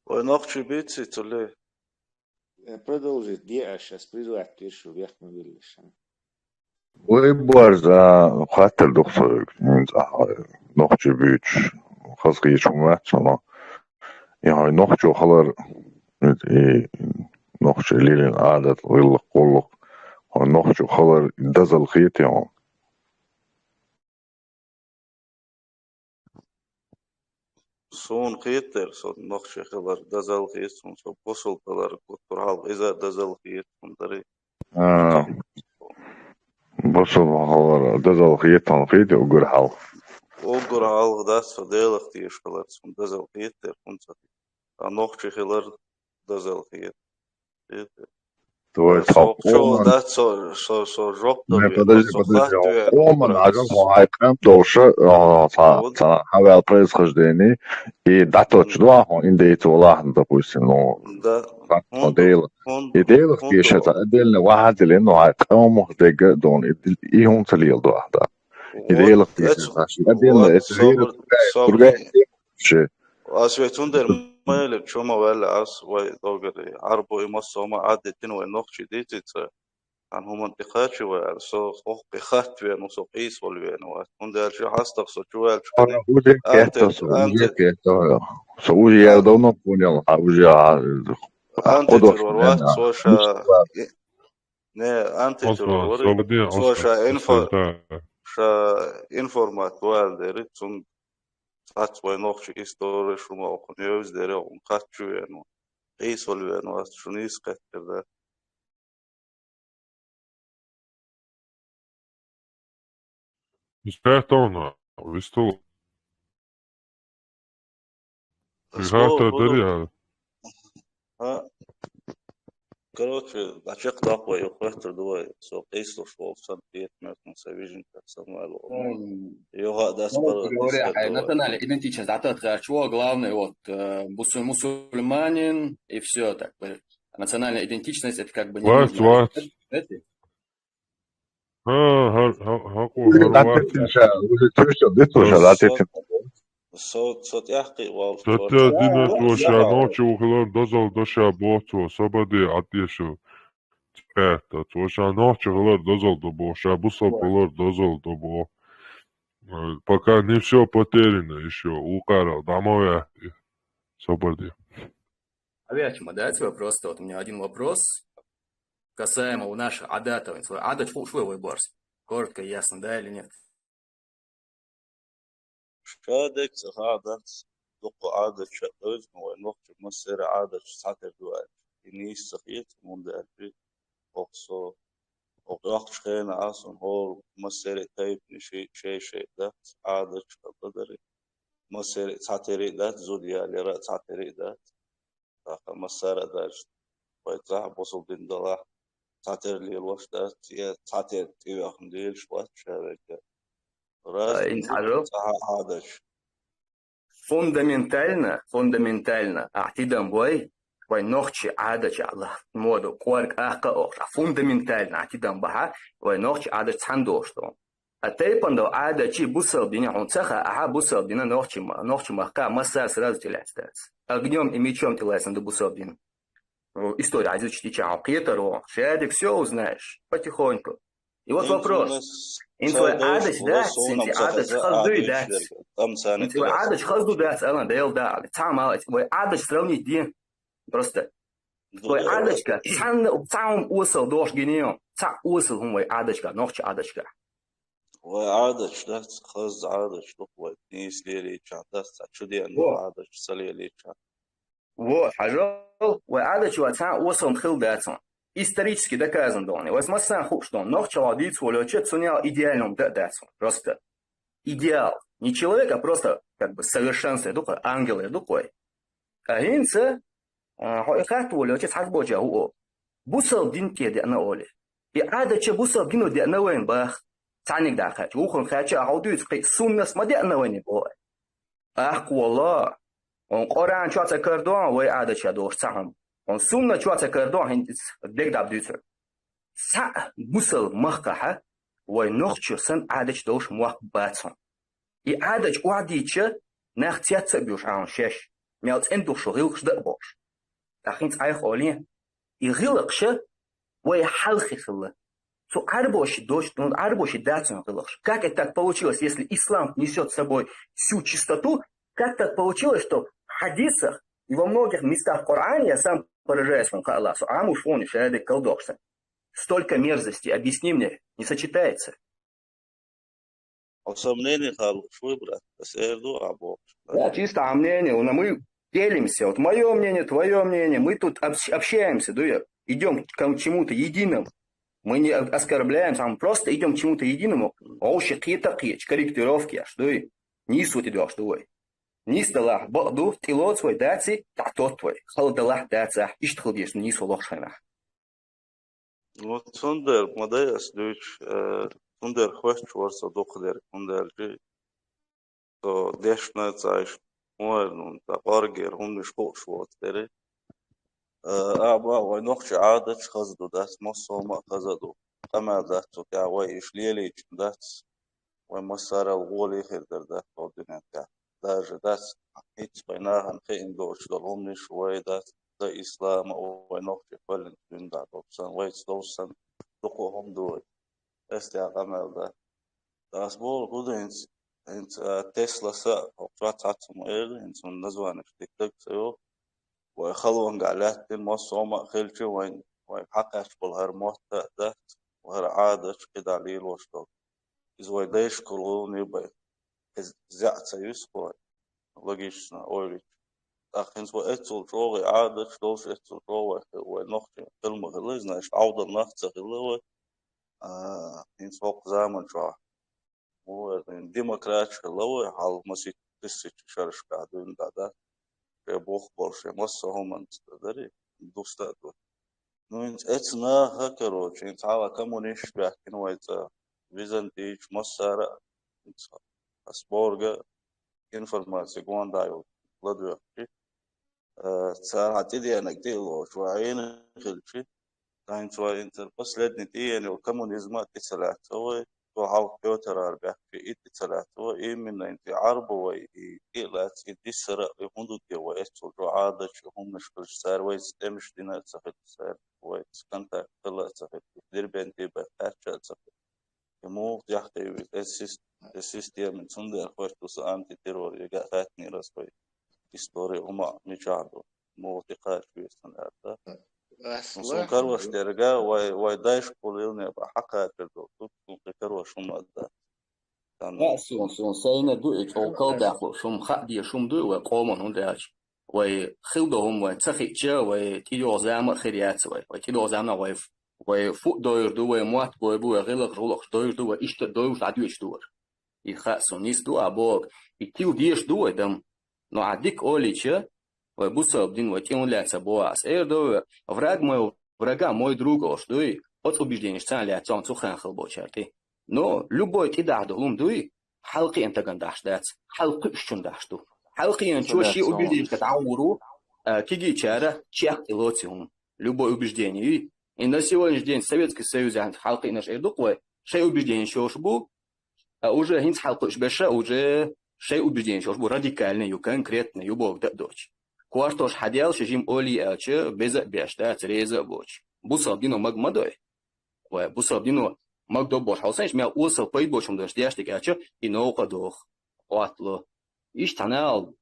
ويناقش بيتسي تولي. Продолжить где сейчас призывать пишу вверх мы вылезем. ويبارز خاطر دكتور نقش بيتش خاصة يشومات صنا يعني نقش خلر نقش ليلين عادة غلق قلق ونقش خلر دزل خيط يعني سون خيتر سون نقش خلر دزل خيط سون سو بوصل خلر كتر حال إذا دزل خيط سون دري بوصل خلر دزل خيط خيط وقر حال وقر حال داس فديلخ تيش خلر سون دزل خيتر كنت نقش خلر دزل خيط То شو ده سو جوب не подожди. Оман ажал хайкам доша хавал происхождение и дато чдва индейт валахан допустим, ну модель. Идея пишет отдельно واحد لانه хайкам محتاج دون и он целил да. Идея пишет отдельно это أسويتوندر مايل شوما ولا عص ويدوغر عربو يمصوما عادتين ونوخشي ديتيت عن هم انتقاد شو سو خوخ بخات وين وسو قيس والوين وندر شو حاستق سو جوال أنت سوي يردونا بنيان حاجة أنت تروات سوشا نه أنت تروات سوشا إنفورمات والدري تون Tāds vai nohči istorišuma un jövzdere un kaču vienu īsoli vienu šun izskatījā. Spētona, visu. Гата дарья. Короче, начек такой, ухватил двое, сок исто шел в Санкт-Петербург, на Савижин, как Самуэлу. Его да спал. Национальная идентичность, это чего главное, вот мусульманин и все так. Национальная идентичность это как бы не нужно. صوت يحكي تتا دينا توشا نوچو خلال دزل دشا بوتو سبدي عديشو تقاتا توشا نوچو خلال дозал до боша бусал خلال дозал до бо пока не все потеряно еще укарал домой сабади. Авиачма, дайте вопрос, вот у меня один вопрос касаемо у наших адатов. Адат швой борс. Коротко и ясно, да или нет? شادك عادة دق عادة شقوز ونوقت مصير عادة ساعة دوال إنيس سخيت من دقلبي أقصى وقت شخين عاصن هو مصير تايب شيء ده عادة شقدري مصير ساعة ده زوديا لرا ساعة ده تاخ مصير ده ويتراح بوصل بين دلاه تعتر لي الوشدات هي تعتر تيوخ مدير شوات شارك راس عادش фундаментально اعتدم بوي نوخش عادش الله مودو قوارك أوش فундаментально اعتدم بها نوخش عادش تندوشتو أتيبندو عادش بوسل بيني عنصها بوسل بينا نوخش مخا مسار сразу телестец огнем и мечом телесом до бусел бин история азиз чтича Петеру шедик все узнаешь потихоньку. И вот вопрос. Интуа адыч да, синти адыч хазду да. Интуа адыч хазду да, алан дел да. Тамалать, вы адыч сравнить дин. Просто. Вы адычка, цам усал дош генио. Ца усал хум вы адычка, нохча адычка. Вы адыч да, хаз адыч, луквай, не слили ча, да, чуден адыч, салили ча. Вот, пожалуй, вы адыч вы цам усал мхил датсон. Исторически доказан донный. Возможно, что нохча ладиц волочет сунял идеальным датсон. Просто идеал. Не человек, а просто как бы совершенство духой, ангелы духой. А инца, хойхат волочет хазбоджа уо. Бусал динке де на оле. И адача бусал дину де на вен бах. Цаник да хач. Ухон хача аудуц кай сунна смаде на вен бой. Ах куала. Он Коран чаца кардон, вы адача дош цахам. Он сумна чуаца кардон хиндис бег дабдюцер. Са бусал махкаха, вой нохчу сан адач дош муах бацон. И адач уадича нахтяца бюш аун шеш. Мялц эндух шо гилкш да бош. Тахинц айх олин. И гилкша вой халхи хилла. Су арбоши дош, арбоши дацон гилкш. Как это так получилось, если ислам несет с собой всю чистоту? Как так получилось, что в хадисах и во многих местах Корана я сам поражаюсь вам, Аллаху, амушфони, шаады колдокса. Столько мерзости, объясни мне, не сочетается. Да, чисто мнение, мы делимся. Вот мое мнение, твое мнение, мы тут общаемся, да, идем к чему-то единому. Мы не оскорбляемся, мы просто идем к чему-то единому. Оуши какие-то корректировки, что и не суть идет, что и. Нисталах баду тилот свой дати татот твой халдалах дата иштхудиш не солохшена. Вот сундер модаяс дуч сундер хваст чворса дохдер сундер жи то дешна цаиш муэрнун та паргер хунш швот дери аба вай нохч адат хазду дас мосома хазаду ама дат то я вай ишлели дат вай масара голи хердер дат одинат даже дас هيك بيناها نخين دوش دلهم شوي داس دا إسلام أو نقطة فلن من دا دوسان ويت دوسان دقوهم دوي استعمال دا داس بول بوده انت تسلا سا وقت عطم إير انت من نزوان تك سيو ويخلون قالات المصومة خلشي وين حقش بالهرمات دا وهر عادة كده عليه الوشتاق إذا ويدايش كلون يبقى زعت سيسكوي логично, ойлич. Ахин свой эцул трогай, адыч, долш эцул трогай, ой, нохти, фильмы гылы, знаешь, аудер нахца гылы, хин свок заман чва. Ой, демократ гылы, хал масит тысяч шаршка, дуин да, бог больше, масса хуман, дари, дуста, ну, это на, короче, это ала коммунист, бяхкин, это византич, массара, асборга, информация гуандаю ладуяхчи царати дианак дило шваин хилчи тайн шваин тер последний день коммунизма тисалатовой то хал пётр арбяхчи итисалатовой именно инти арбовой и илат идисра хундуки ва эсчу адач хумнашкul сарвай стемш динат сахат сар ва сканта талат сахат дербенти бахачат сахат ему яхты السيستم صندوق خرطوس أنتي تيرور يجا فاتني راسبي إستوري هما ميشاردو موثقات في السنة نصون كروش ترجع ويدايش كلنا بحقها تردو تكون كروش هما ده لا سون سينا دوئك أو كل داخل شوم خدي شوم دوئ وقومن هنداش وخلدهم وتخيجا وتيجو زعما خيريات وتيجو زعما وفوق داير دو وموات بو غلق رولق داير دو وإشت داير عدوش دور и хасонис ду абок и тил диеш ду этом но адик олича бусал дин вот он ляца боас эрдо враг мой врага мой друг ош дуй от убеждений цаля цон цухан хлбочарты. Но любой тидах дуй حلقي أنت قنداش دات حلقي شون داشتو حلقي أنت شيء убеждение كتعورو كيجي чара чех илоциум любое убеждение и на сегодняшний день Советский Союз حلقي наш эдуквай شيء убеждение شوشبو уже هنس حلقي شبشة уже شيء убеждение شوشبو радикальный ю конкретный ю бог дочь квартош حديال شجيم أولي أش بزق بيشتات ريزق بوش بوصابينو مجمدوي وبوصابينو مقدو بوش حوسنش ميا وصل بيد بوشم داشت دياشتك أشة إنه قدوخ قاتلو إيش تناول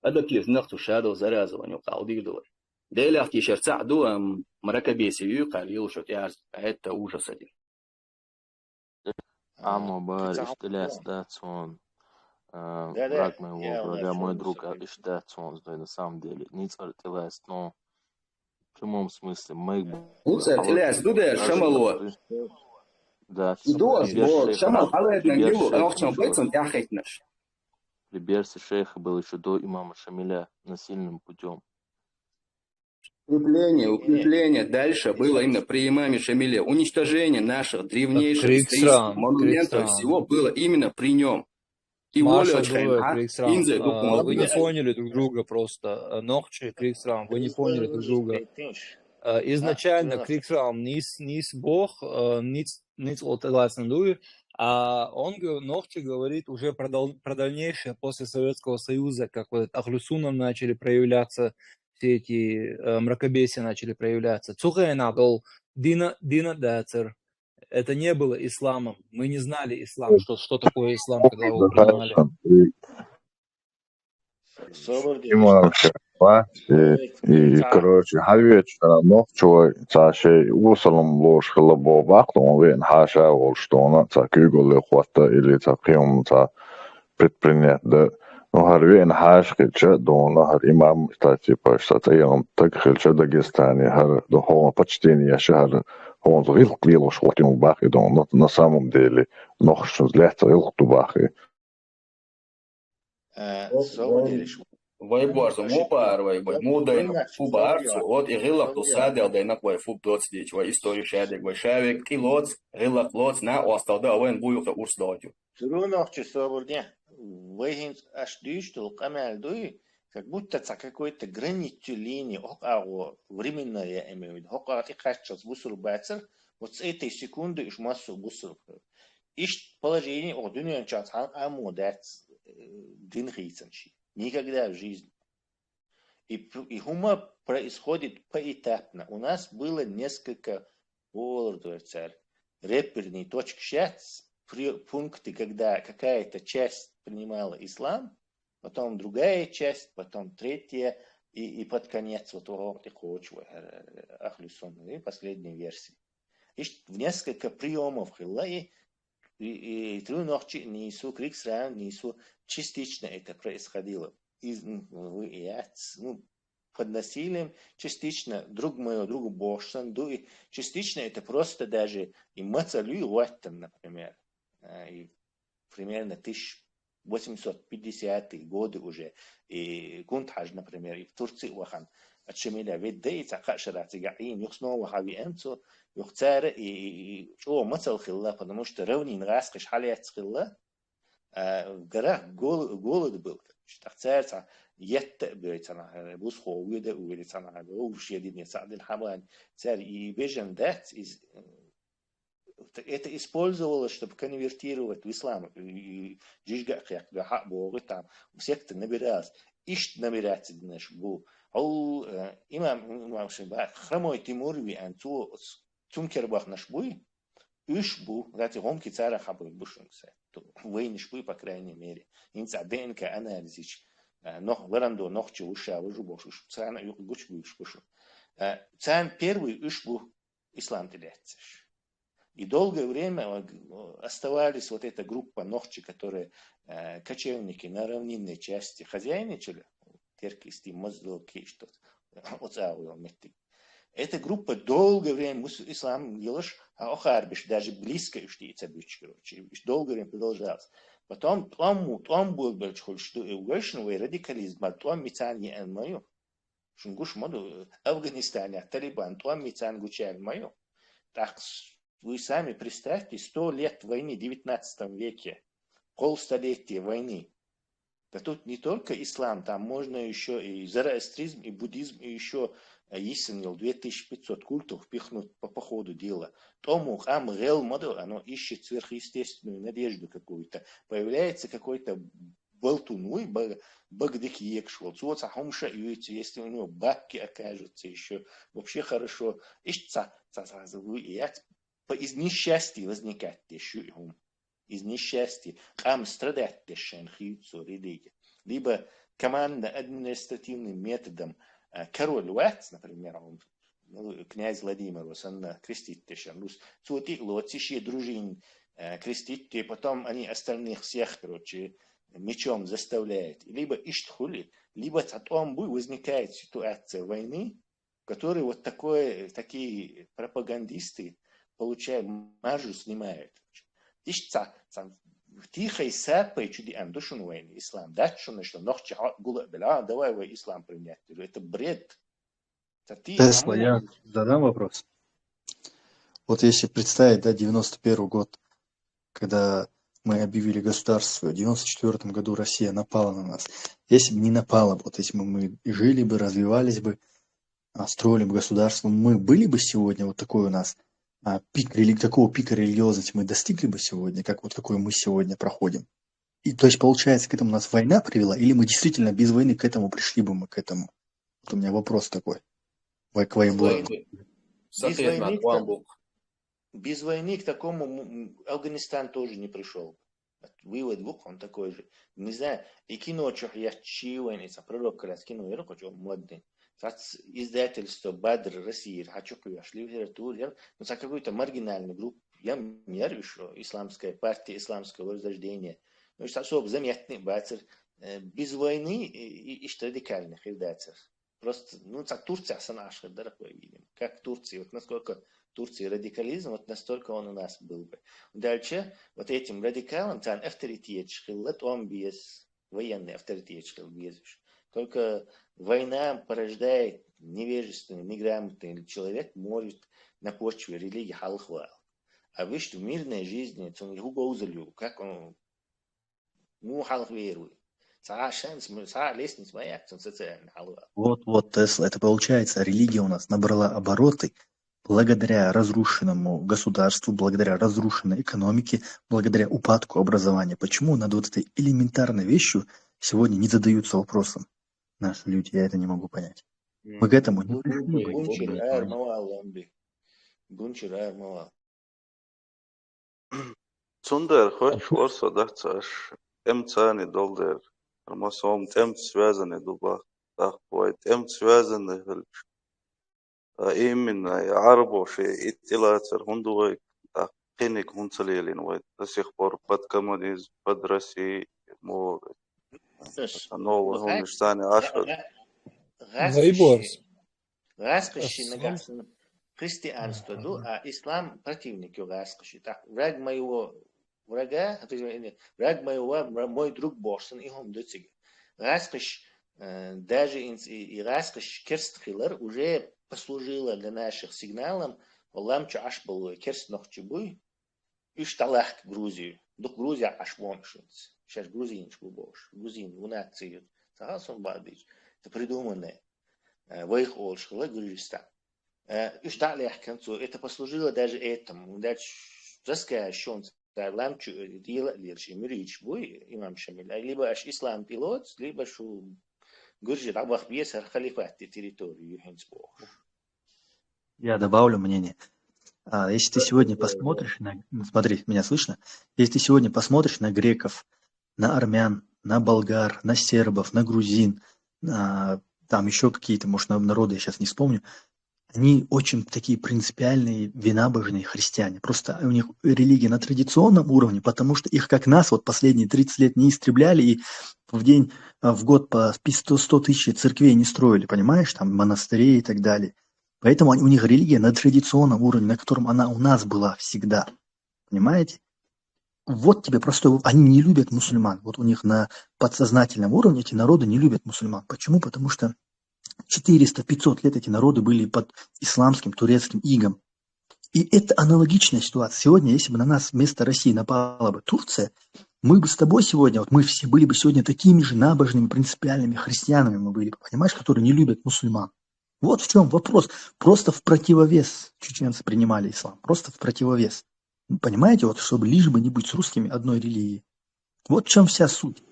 هذا كيف نقطو شادو زرازو ونيو قاودي دور ديلا في شرطة دو مركبي سيو قليل شو تعرف حتى وجه سدين Amo bar ishtilas датсон враг моего врага мой друг иштатсон на самом деле ниц артилас но в прямом смысле мы ниц артилас дуда шамало да шамал прибежище шейха был еще до имама Шамиля насильным путем. Укрепление дальше было именно при имаме Шамиле. Уничтожение наших древнейших монументов всего было именно при нем. И Маша, вы не поняли друг друга просто. Нохчи, Криксрам, вы не поняли друг друга. Изначально Криксрам низ Бог, низ Латинлуи, а он, Нохчи, говорит уже про дальнейшее после Советского Союза, как вот Ахлюсуном начали проявляться все эти мракобесия начали проявляться. Цухайнадол, Дина Дацер. Это не было исламом. Мы не знали ислам, что такое ислам, когда его принимали. И, короче, хавич, нохчой, цашей, усалом ложь хлебо бахтон, вен хаша, волштона, ца кюголе хвата или ца прием, ца предпринять, да. Ну, харвен хаш хилча, дона, хар имам, кстати, паштатаем, так хилча Дагестане, хар дохова почтение, шахар, он зрил клило швотим бахи, дон, на самом деле, нохчу злятся илкту бахи. Вайборзу мупар, вайбор, мудайна, фубарцу, от и гилак ту садел, дайна квай фуб доцдич, вай историю шадек, вай шавек, и лоц, гилак лоц, на осталда, вайн буюка урсдотю. Трунохчи собордня. Вы аж что камель дуй, как будто за какой-то границу линии, временно я имею в виду, и каччас бусур бацер, вот с этой секунды уж массу бусур. Ищ положение, дунья час, амодат, динхийцанши. Никогда в жизни. И хума происходит поэтапно. У нас было несколько реперных точек сейчас, пункты, когда какая-то часть принимала ислам, потом другая часть, потом третья, и под конец вот Ахлюсун, последней версии. И в несколько приемов и трунохчи несу Криксрам, несу частично это происходило. Под насилием, частично другу Бошсан, и частично это просто даже и Мацалю Уаттан, например. И примерно 1850-е годы уже, и Кунтхаж, например, и в Турции Уахан, от Шамиля, ведь дейца Хашарати Гаин, юхснова Хавиэнцу, юхцара, и что Мацал Хилла, потому что равнин Раскаш Халият Хилла, в горах голод был. Штахцарца يتق بيتنا بوسخو ويدا ويتنا وش يدين يساعد الحمل царь и vision that is это использовалось, чтобы конвертировать в ислам. И жижгак гахак богы там секты набиралась. Ищ набираться наш был. Ал имам Шимбат хромой Тимурви анту цумкербах наш буй. Иш бу, знаете, гомки царя хабой бушунся. Войниш буй по крайней мере. Инца ДНК анализич. Нох варандо нохче уша выжу бошу. Царь юг гуч буйш бушу. Царь первый иш бу ислам телециш. И долгое время оставались вот эта группа нохчи, которые кочевники на равнинной части хозяйничали. Теркисти, моздоки, что-то. Эта группа долгое время ислам елаш, а охарбиш даже близко ушти короче, долгое время продолжалось. Потом там был большой, что и угошный радикализм, там митани эн мою. Шунгуш моду Афганистане, Талибан, там митан гучан мою. Так, вы сами представьте, 100 лет войны в 19 веке, полстолетия войны. Да тут не только ислам, там можно еще и зороастризм, и буддизм, и еще Исенил 2500 культов впихнуть по ходу дела. Тому оно ищет сверхъестественную надежду какую-то. Появляется какой-то болтуной, багдыки шел. Если у него бабки окажутся еще вообще хорошо. Из несчастья возникает еще. Из несчастья. Страдать религия. Либо командно-административным методом король Вац, например, он, князь Владимир, он крестит тешен. Цути лотищи дружин крестить, и потом они остальных всех, короче, мечом заставляют. Либо иштхули, либо потом возникает ситуация войны, в которой вот такие пропагандисты получают маржу, снимают. Тихой сапой чуди андушун войны ислам. Датшун, что нохча гула бела, давай вы ислам принять. Это бред. Тесла, я задам вопрос. Вот если представить, да, 91 год, когда мы объявили государство, в 94 году Россия напала на нас. Если бы не напала, вот если бы мы жили бы, развивались бы, строили бы государство, мы были бы сегодня вот такой у нас такого пика религиозности мы достигли бы сегодня, как вот какой мы сегодня проходим. И то есть получается, к этому нас война привела, или мы действительно без войны к этому пришли бы мы к этому? Вот у меня вопрос такой. Без войны к такому Афганистан тоже не пришел. Вывод он такой же. Не знаю, и кино, что я чиваю, пророк раз кино, я хочу модный. Издательство Бадр России, хочу пошли в литературу, но за какую-то маргинальную группу, я не верю, что исламская партия исламского возрождения, ну что особо заметный бацер, без войны и что радикальных издательств. Просто, Турция наша, дорогой, видим. Как Турция, вот насколько Турции радикализм, вот настолько он у нас был бы. Дальше, вот этим радикалам, там авторитет шхиллат, он без военный авторитет шхилл. Только война порождает невежественный, неграмотный человек, может на почве религии халхвал. А вы что в мирной жизни, это он его гоузалю, как он халх верует. Вот, Тесла, это получается, религия у нас набрала обороты благодаря разрушенному государству, благодаря разрушенной экономике, благодаря упадку образования. Почему над вот этой элементарной вещью сегодня не задаются вопросом наши люди? Я это не могу понять. Мы к этому не пришли. Цундер, хоть орсо дацаш, цани долдер. Армасом связаны дуба, так бывает, связаны хельч. Именно арабо ши итилацер хундуй, так киник хунцалилин вайт, до сих пор под коммунизм, под Россией, новый хунштане ашхад. Раскоши нагасен христианство, а ислам противник его раскоши. Так, враг моего врага, враг моего, мой друг Бошен, и он дочек. Раскош, даже и раскош Керстхиллер уже послужила для наших сигналов, Аллам чаш был Керст нохчебуй, и шталах Грузию. Дух Грузия аж воншинц. Сейчас грузин шбубош, грузин в нации. Сагасон бадич. Это придуманное. Вайх олшхила Гюржистан. И шталах концу. Это послужило даже этому. Дальше раская шонц. Ламчу дела лирши мирич бой имам Шамиль, либо аж ислам пилот, либо шу гуржи рабах бьес халифат территорию Хинсбург. Я добавлю мнение. Если ты сегодня посмотришь смотри, меня слышно? Если ты сегодня посмотришь на греков, на армян, на болгар, на сербов, на грузин, там еще какие-то, может, народы, я сейчас не вспомню, они очень такие принципиальные, винабожные христиане. Просто у них религия на традиционном уровне, потому что их, как нас, вот последние 30 лет не истребляли и в год по 100 тысяч церквей не строили, понимаешь, там монастырей и так далее. Поэтому у них религия на традиционном уровне, на котором она у нас была всегда. Понимаете? Вот тебе просто... Они не любят мусульман. Вот у них на подсознательном уровне эти народы не любят мусульман. Почему? Потому что 400-500 лет эти народы были под исламским, турецким игом. И это аналогичная ситуация. Сегодня, если бы на нас вместо России напала бы Турция, мы бы с тобой сегодня, вот мы все были бы сегодня такими же набожными, принципиальными христианами мы были бы, понимаешь, которые не любят мусульман. Вот в чем вопрос. Просто в противовес чеченцы принимали ислам. Просто в противовес. Понимаете, вот, чтобы лишь бы не быть с русскими одной религии. Вот в чем вся суть.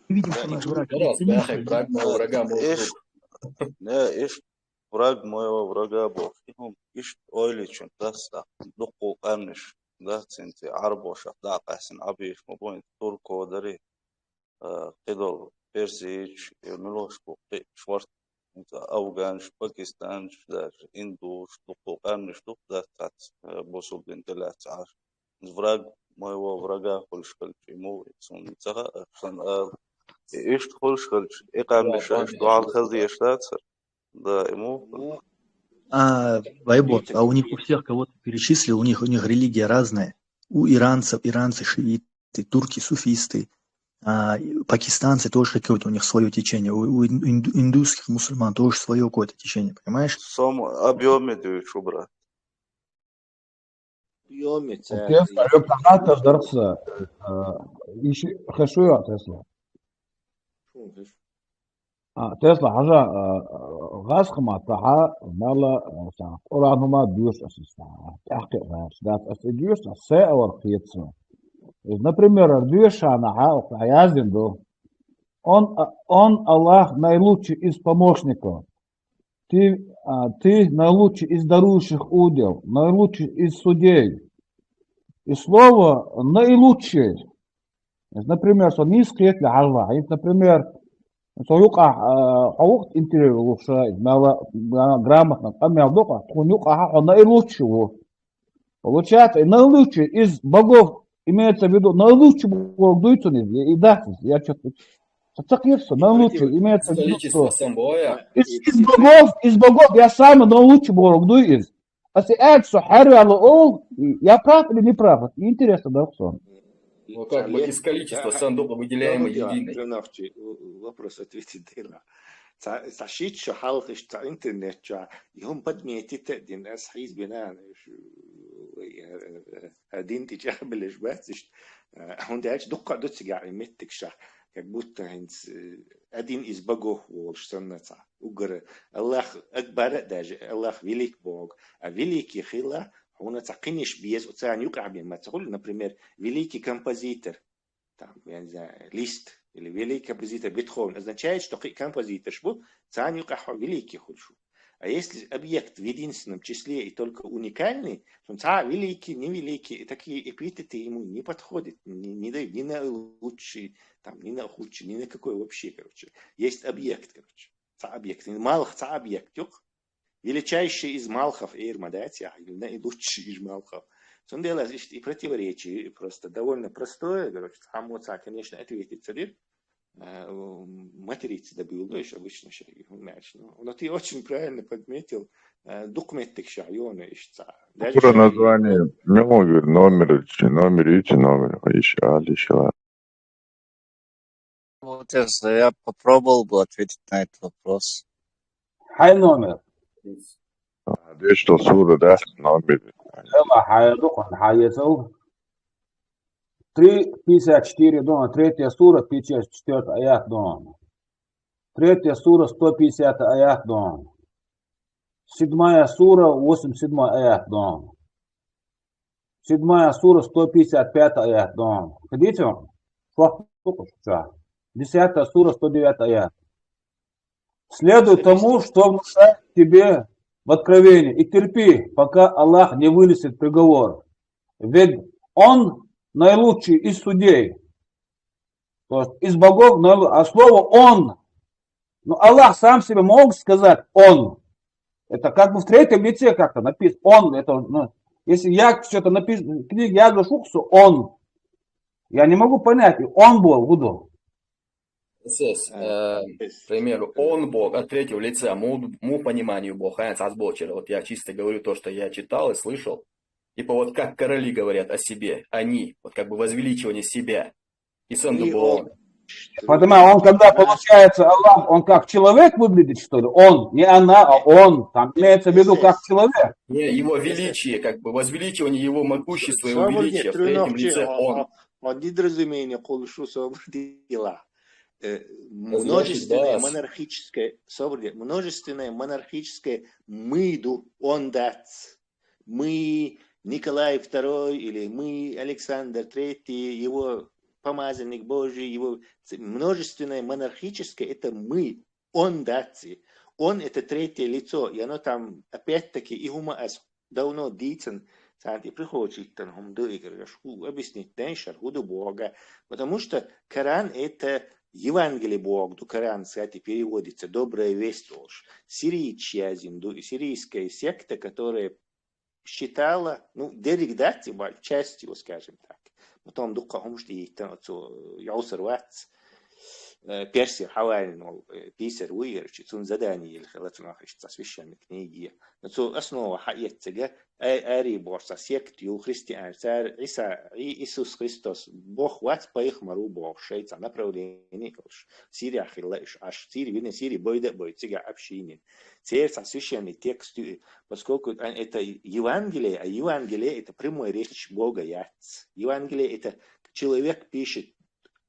Мы видим, что наш враг... Враг моего врага Бог. Ишь ойличун даста духу амниш да центи арбоша да касин абиш мобоин турко дари кидол персич милошку шварт Афганш, Пакистанш, даже Индуш, духу амниш дух да цац босул бентеля цаш. Враг моего врага хольшкальч ему сон цага сон ишь хольшкальч экамниш дуал хази штатсер. Да, ему... Вайбот, а у них у всех, кого ты перечислил, у них религия разная. У иранцев, иранцы шииты, турки суфисты, пакистанцы тоже какое-то у них свое течение, у индусских мусульман тоже свое какое-то течение, понимаешь? Сам объеме дюйчу, брат. Объеме, Тесла, рюканата дарса. Хашуя Тесла. Тесла حاجة غاز خماتها مالا قرآن هما ديوش أساسا تحقيق غاز دات أسجيوش نساء ورقيتسا например дيوش анаха عيازين دو он Аллах наилучший из помощников ты наилучший из дарующих удел наилучший из судей и слово наилучший например что низкий для Аллаха например سيقع حقوق انتريو مالا грамотно амялдока хуюка наилучшего получается наилучший из богов имеется в виду наилучший бог дуется и да я что-то цакирса наилучший имеется в виду что из богов я самый наилучший бог дует а если сухарю алло я прав или не прав интересно да сон. Ну, как бы из количества сандука выделяемой единой. Вопрос ответить дела. Сашит что халкиш та интернет что يوم بدميتي تقدم أصحيز بناء هدين تجابل إجباتش هون داش دقة دوتش قاعد يمتك شح كبوت هنس أدين إزبجه وشسنا صح وجر الله أكبر داج الله فيليك بوج فيليك يخيله هون تعقنيش بيز وتسان يقع بما تقول например великий композитор там я не знаю лист или великий композитор Бетховен означает что композитор что цан юках великий худшу а если объект в единственном числе и только уникальный то великий невеликий такие эпитеты ему не подходят не дают ни на лучший там ни на худший ни на какой вообще короче есть объект короче объект малых объект величайший из малхов Ирмадатия, или наилучший из малхов. Он делает и противоречие, просто довольно простое, короче, Хамуца, конечно, ответит царь, материться добил, но еще обычно но ты очень правильно подметил, документы к шайону ищется. Про название, номер, еще. Вот я попробовал бы ответить на этот вопрос. Хай номер. Digital сура, да, номер. Ела хайдухан хайесау. 3:54 дона, 3 сура, 54 аят дона. 3 сура, 150 аят дона. 7 сура, 87 аят дона. 7 сура, 155 аят дона. Видите? 10 сура, 109 аят. Следуй тому, что внушает тебе в откровении, и терпи, пока Аллах не вынесет приговор. Ведь Он наилучший из судей. То есть из богов, а слово Он. Но Аллах сам себе мог сказать Он. Это как бы в третьем лице как-то написано. Он, это, если я что-то написано в книге, я говорю, что Он. Я не могу понять, Он был, буду. К примеру, он Бог от третьего лица, му пониманию Бог, вот я чисто говорю то, что я читал и слышал, типа вот как короли говорят о себе, они, вот как бы возвеличивание себя, и сам Бог. Потому он, когда получается Аллах, он как человек выглядит, что ли? Он, не она, а он. Там имеется в виду как человек. Не, его величие, как бы возвеличивание его могущества, его величия, в третьем лице он. Недоразумение, колшу собрдила. Множественное монархическое мыду он дац. Мы Николай II или мы Александр III, его помазанник Божий, его множественное монархическое, это мы, он даци. Он это третье лицо, и оно там опять-таки и хума ас давно дицен, и приходит там объяснить деньшар, худу Бога, потому что Коран это Евангелие Бога, Коран, кстати, переводится добрая весть ложь. Сирийская секта, которая считала, дерегдати, часть его, скажем так. Потом духа умшти яусер вац персер хавалин писер уир читун задание или халатунах что священной книги. Но основа хаяцега ари борса сектью христиан царь Иисус Христос Бог вац по их мару Бог шейца направление Сирия хиллаш аж Сирия бойдега общинин. Теперь священный текст, поскольку это Евангелие, а Евангелие это прямая речь Бога яц. Евангелие это человек пишет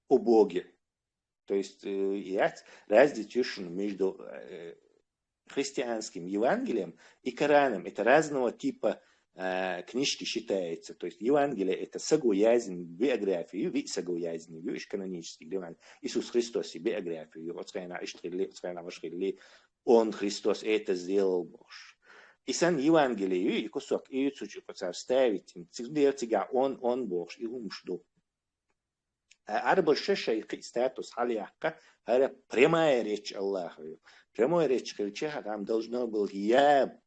о Боге. То есть разница между христианским Евангелием и Кораном. Это разного типа книжки считается. То есть Евангелие это согласен биографию, ведь согласен канонический Евангелие. Иисус Христос и биографию. Он, Христос, это сделал Бог. И сан Евангелие, и кусок, и чуть-чуть ставить, он Бог, и умшду. Арба шеша статус халиака, это прямая речь Аллаха. Прямая речь Христа, там должно быть я,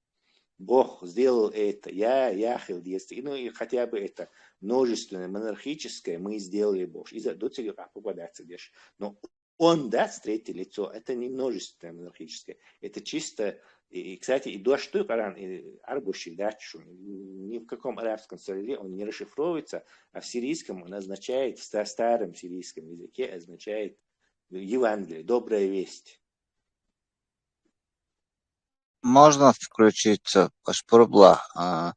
Бог сделал это, я хил действие. Ну и хотя бы это множественное, монархическое мы сделали Бог. И до тебя попадаться здесь. Но он даст третье лицо, это не множественное монархическое, это чисто, и, кстати, и до что Коран, и арбуши дачу, ни в каком арабском слове он не расшифровывается, а в сирийском он означает, в старом сирийском языке означает Евангелие, добрая весть. Можно включиться, Пашпурбла. Я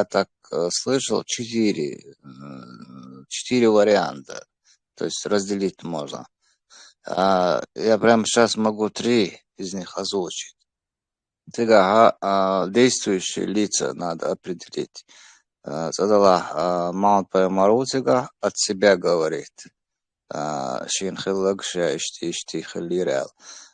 так слышал, 4 варианта. То есть разделить можно. Я прямо сейчас могу 3 из них озвучить. Действующие лица надо определить. Задала Маунт Паймарутига от себя говорит. Шинхиллагша Иштихалирал.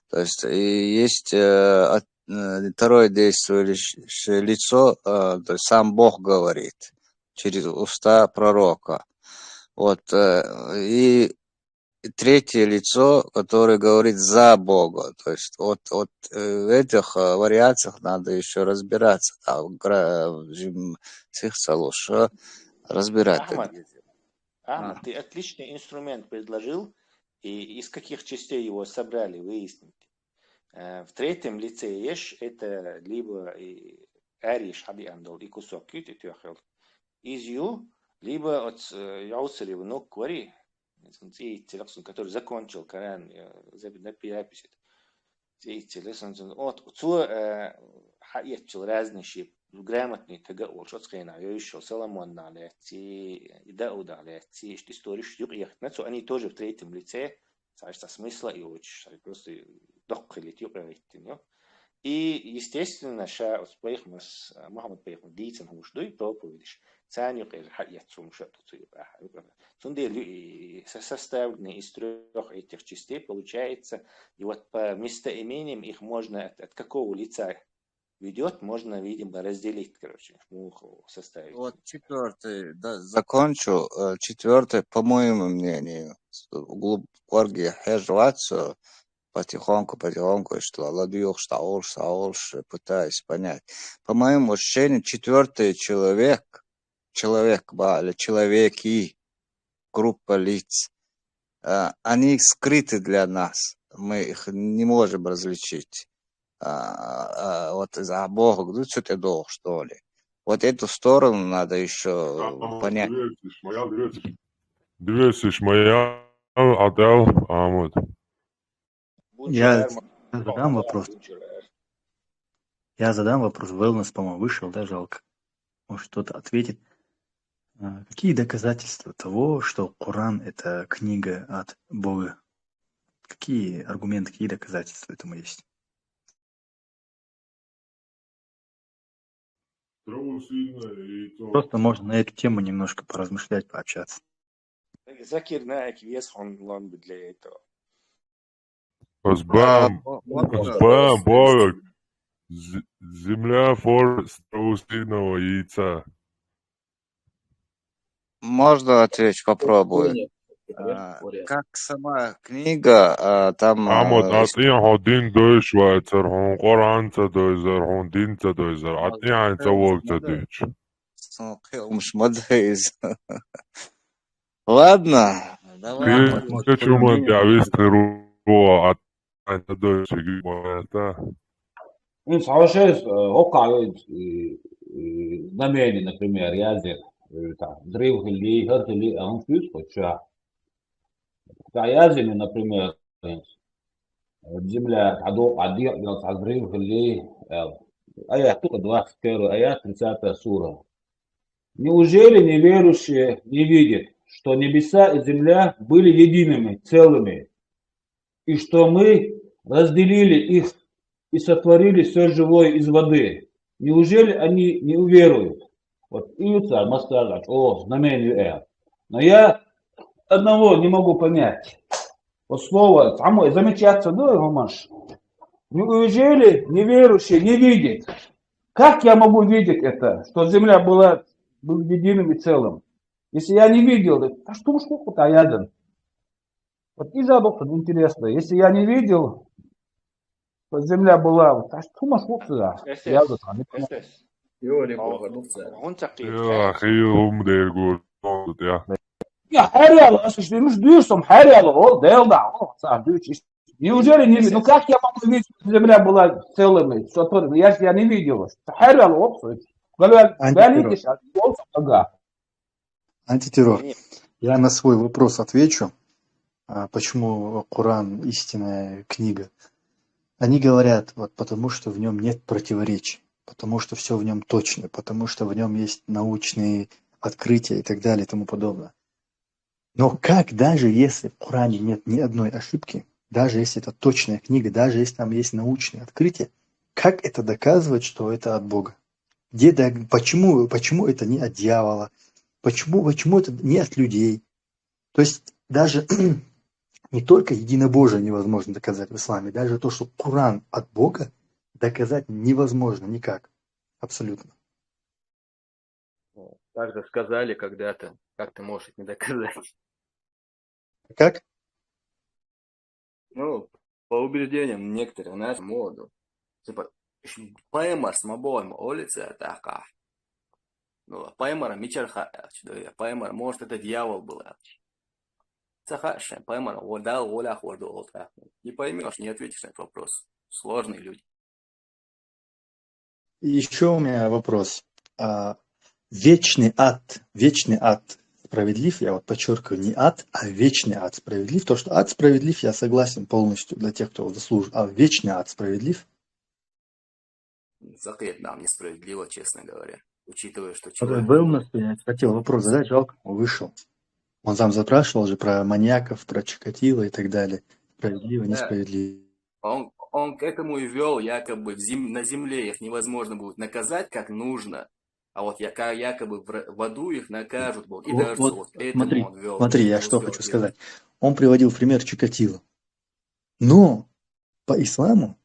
То есть есть второе действующее лицо, то есть сам Бог говорит через уста пророка. Вот, и третье лицо, которое говорит за Бога. То есть вот в этих вариациях надо еще разбираться. Разбирать. Ахмад, ты отличный инструмент предложил, и из каких частей его собрали, выяснить. В третьем лице ешь это либо ариш хабиандол и кусок кютитюхел из ю, либо от яусарев ног квари, который закончил Коран, написит. От хаятчил разные грамотный тагал, что сказано, я еще Соломон налети, и Дауд налети, что историю ехать. Они тоже в третьем лице, со смысла и очень просто дохли тюрьмы. И естественно, Мухаммад поехал дийцем хушдой проповедишь. Цаню хаятчум что-то. Сунды составлены из 3 этих частей получается, и вот по местоимениям их можно от какого лица ведет, можно, видимо, разделить, составить. Вот 4, да, закончу. 4, по моему мнению, глубокий хежвацию, потихоньку, что ладьёх, штаолш, пытаюсь понять. По моему ощущению, 4 человек, или человеки, группа лиц, они скрыты для нас. Мы их не можем различить. Вот за Бога, что-то долг, что ли. Вот эту сторону надо еще понять. Двесишь моя отдел, Амуд. Я задам вопрос. Я задам вопрос. Wellness, по-моему, вышел, да, жалко. Может, кто-то ответит. Какие доказательства того, что Коран – это книга от Бога? Какие аргументы, какие доказательства этому есть? Просто можно на эту тему немножко поразмышлять, пообщаться. Азбам, Бог, земля фор страусиного яйца. Можно ответить, попробую. Как сама книга, там... Амуд, атия ходин дойшвайцер, хон Коранца дойзер, хон Динца дойзер, атия айца волкца дойч. Ладно, давай. Почему я выстрелу от айца дойч, гибоэта? Инсаушес, окай, знамени, например, язык, древ хили, хер хили, он фьюз, хотя. Язык, например, земля, адир, древ хили, аят, только 21 аят, 30 сура. Неужели неверующие не видят, что небеса и земля были едиными, целыми, и что мы разделили их и сотворили все живое из воды? Неужели они не уверуют? Вот Иуцар может сказать, знамение. Но я одного не могу понять. Вот слово, замечаться, Гомаш. Неужели неверующие не видят? Как я могу видеть это, что земля была единым и целым? Если я не видел, а что уж куда аядан? Вот и доктор, интересно, если я не видел, что земля была, а что уж куда? Я Неужели не видел? Ну как я могу видеть, что земля была целым? Если я не видел, Антитеррор. Я на свой вопрос отвечу. Почему Коран истинная книга? Они говорят, вот потому что в нем нет противоречий, потому что все в нем точно, потому что в нем есть научные открытия и так далее и тому подобное. Но как даже если в Коране нет ни одной ошибки, даже если это точная книга, даже если там есть научные открытия, как это доказывает, что это от Бога? Почему это не от дьявола? Почему это не от людей? То есть даже не только единобожие невозможно доказать в исламе, даже то, что Коран от Бога, доказать невозможно никак. Абсолютно. Так же сказали когда-то, как ты можешь это не доказать? Как? Ну, по убеждениям некоторых нас моду. Типа, паймар смобойм улица такая. Ну, паймар мичарха, паймар, может, это дьявол был. Сахашем, паймар, дал воля ходу. Не поймешь, не ответишь на этот вопрос. Сложные люди. Еще у меня вопрос. Вечный ад справедлив? Я вот подчеркиваю, не ад, а вечный ад справедлив. То, что ад справедлив, я согласен полностью для тех, кто его заслужит. А вечный ад справедлив? Закрет нам несправедливо, честно говоря. Учитывая, что человек... Был на я хотел вопрос задать, жалко, он вышел. Он там запрашивал же про маньяков, про Чикатило и так далее. Справедливо, несправедливо. Он к этому и вел, якобы на земле их невозможно будет наказать как нужно, а вот якобы в аду их накажут. И даже вот этому он вел. Смотри, я что хочу сказать. Он приводил пример Чикатило. Но по исламу,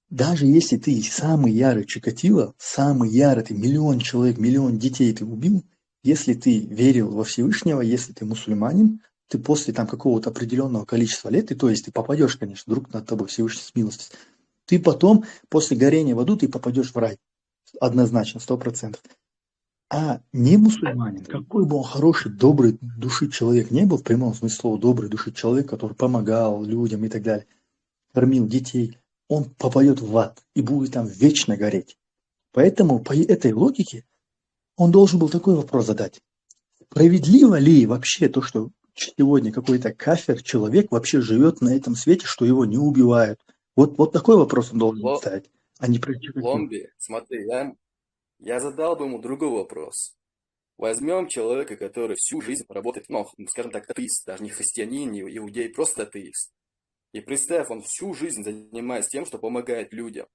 даже если ты самый ярый Чикатило, самый ярый, ты миллион человек, миллион детей ты убил, если ты верил во Всевышнего, если ты мусульманин, ты после там какого-то определенного количества лет, то есть ты попадешь, конечно, вдруг над тобой Всевышний смилостится, ты потом, после горения в аду, ты попадешь в рай. Однозначно, 100%. А не мусульманин, какой бы он хороший, добрый души человек не был, в прямом смысле слова добрый души человек, который помогал людям и так далее, кормил детей, он попадет в ад и будет там вечно гореть. Поэтому по этой логике он должен был такой вопрос задать. справедливо ли вообще то, что сегодня какой-то кафир, человек вообще живет на этом свете, что его не убивают? Вот такой вопрос он должен ставить, а не про чикатило. Ломби, смотри, я задал бы ему другой вопрос. Возьмем человека, который всю жизнь работает, ну, скажем так, атеист, даже не христианин, не иудей, просто атеист. И представь, он всю жизнь занимается тем, что помогает людям.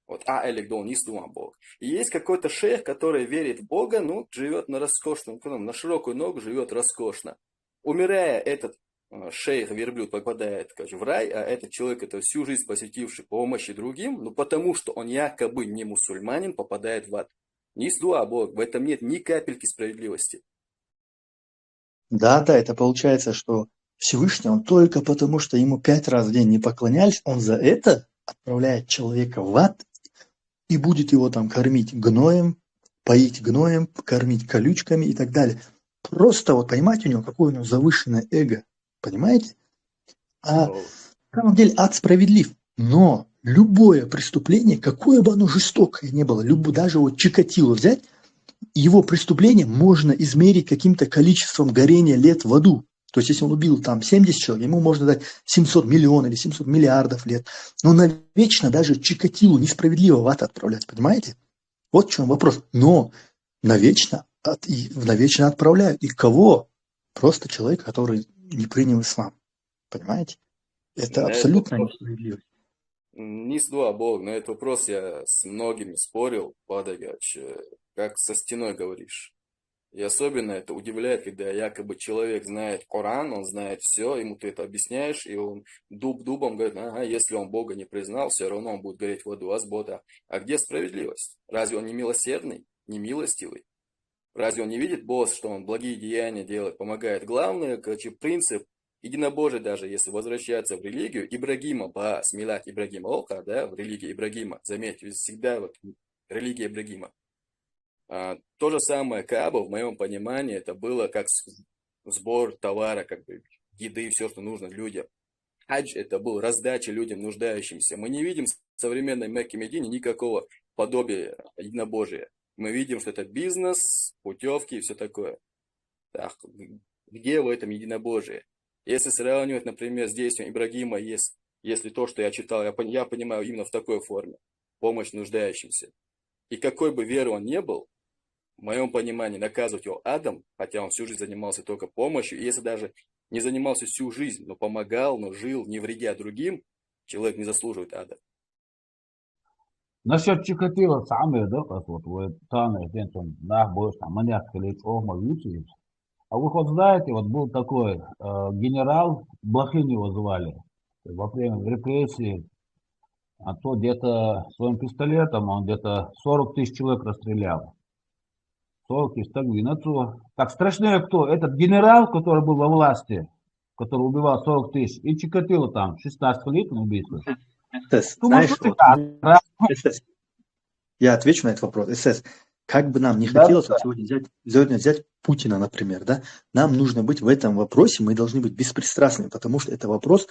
Вот, электон, не Бог. И есть какой-то шейх, который верит в Бога, ну, живет на роскошном, на широкую ногу живет роскошно. Умирая, этот шейх, верблюд, попадает, скажем, в рай, а этот человек, это всю жизнь посвятивший помощи другим, ну, потому что он якобы не мусульманин, попадает в ад. Не Бог, в этом нет ни капельки справедливости. Да, это получается, что Всевышний, он только потому, что ему 5 раз в день не поклонялись, он за это отправляет человека в ад и будет его там кормить гноем, поить гноем, кормить колючками и так далее. Просто вот понимаете, у него какое у него завышенное эго, понимаете? А на самом деле ад справедлив, но любое преступление, какое бы оно жестокое ни было, даже вот Чикатило взять, его преступление можно измерить каким-то количеством горения лет в аду. То есть, если он убил там 70 человек, ему можно дать 700 миллионов или 700 миллиардов лет. Но навечно даже Чикатилу несправедливо в ад отправлять, понимаете? Вот в чем вопрос. Но навечно отправляют. И кого? Просто человек, который не принял ислам. Понимаете? Это абсолютно несправедливо. Не Бог, на этот вопрос я с многими спорил, Падагач, как со стеной говоришь. И особенно это удивляет, когда якобы человек знает Коран, он знает все, ему ты это объясняешь, и он дубом говорит, если он Бога не признал, все равно он будет гореть в аду, азбота. А где справедливость? Разве он не милосердный, не милостивый? Разве он не видит, босс, что он благие деяния делает, помогает? Главный, принцип единобожия, даже если возвращаться в религию Ибрагима, смилат Ибрагима Олха, да, в религии Ибрагима, заметьте, всегда вот религия Ибрагима. То же самое Кааба, в моем понимании, это было как сбор товара, как бы еды, все, что нужно людям. Хадж это был раздача людям, нуждающимся. Мы не видим в современной Мекке Медине никакого подобия единобожия. Мы видим, что это бизнес, путевки и все такое. Так, где в этом единобожие? Если сравнивать, например, с действием Ибрагима, если то, что я читал, я понимаю именно в такой форме. Помощь нуждающимся. И какой бы веры он не был, в моем понимании, наказывать его адом, хотя он всю жизнь занимался только помощью, и если даже не занимался всю жизнь, но помогал, но жил, не вредя другим, человек не заслуживает ада. Насчет Чикатило самое, да, как вот Таня, больше там маньяк или YouTube. А вы хоть знаете, вот был такой генерал, Блохин его звали, во время репрессий, а то где-то своим пистолетом он где-то 40 тысяч человек расстрелял. 40 тысяч, так страшнее кто? Этот генерал, который был во власти, который убивал 40 тысяч, и Чикатило там, 16 лет на убийство. Знаешь, я отвечу на этот вопрос. СС, как бы нам не хотелось сегодня взять Путина, например, да, нам нужно быть в этом вопросе, мы должны быть беспристрастными, потому что это вопрос,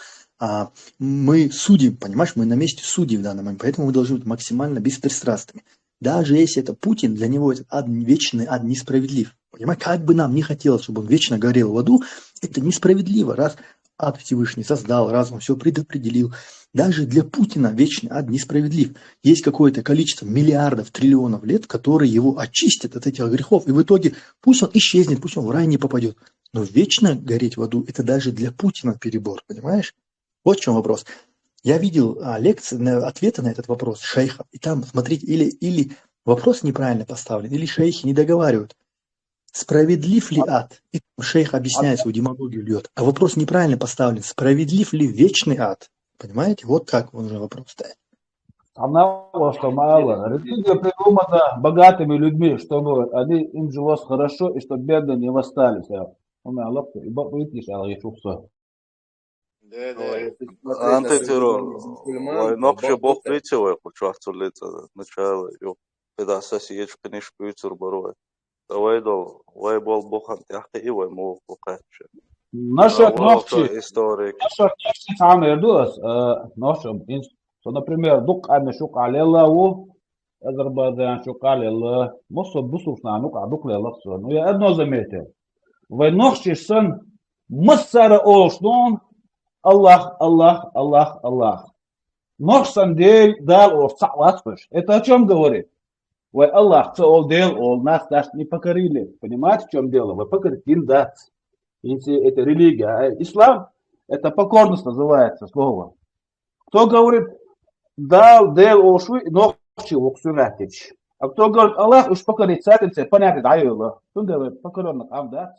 мы судим, понимаешь, мы на месте судей в данный момент, поэтому мы должны быть максимально беспристрастными. Даже если это Путин, для него этот ад, вечный ад несправедлив. Понимаете, как бы нам не хотелось, чтобы он вечно горел в аду, это несправедливо, раз ад Всевышний создал, раз он все предопределил. Даже для Путина вечный ад несправедлив. Есть какое-то количество миллиардов, триллионов лет, которые его очистят от этих грехов. И в итоге пусть он исчезнет, пусть он в рай не попадет. Но вечно гореть в аду, это даже для Путина перебор, понимаешь? Вот в чем вопрос. Я видел лекции, ответы на этот вопрос шейха. И там, смотрите, или вопрос неправильно поставлен, или шейхи не договаривают. Справедлив ли ад? И шейх объясняет свою демагогию, льет. А вопрос неправильно поставлен. Справедлив ли вечный ад? Понимаете? Вот как он уже вопрос ставит. Одного, что мало. Религия придумана богатыми людьми, чтобы им жилось хорошо, и чтобы бедные не восстались. Антитеррор. Нокше Бог притивает, хочу лица начало. Когда съедешь книжку и цурборует. Давай бол Бог антиахты и вай мов покаче. Насчет ногти самое дос. Например, дук ами шук алеллаху, Азербайджан шук алеллах. Мосо бусуф на нук адук леллах. Но я одно заметил. Вы нохчиш сын массара олшнон Аллах, Аллах, Аллах, Аллах. Нохсан дель дал о саватфыш. Это о чем говорит? Вы Аллах, цеол дел, ол нас даже не покорили. Понимаете, в чем дело? Вы покорите дат. Если это религия, а ислам, это покорность называется слово. Кто говорит, дал, дел, ошуй, нохчи, уксунатич. А кто говорит, Аллах уж покорит сатинце, понятно, да, Аллах. Кто говорит, покоренных авдат.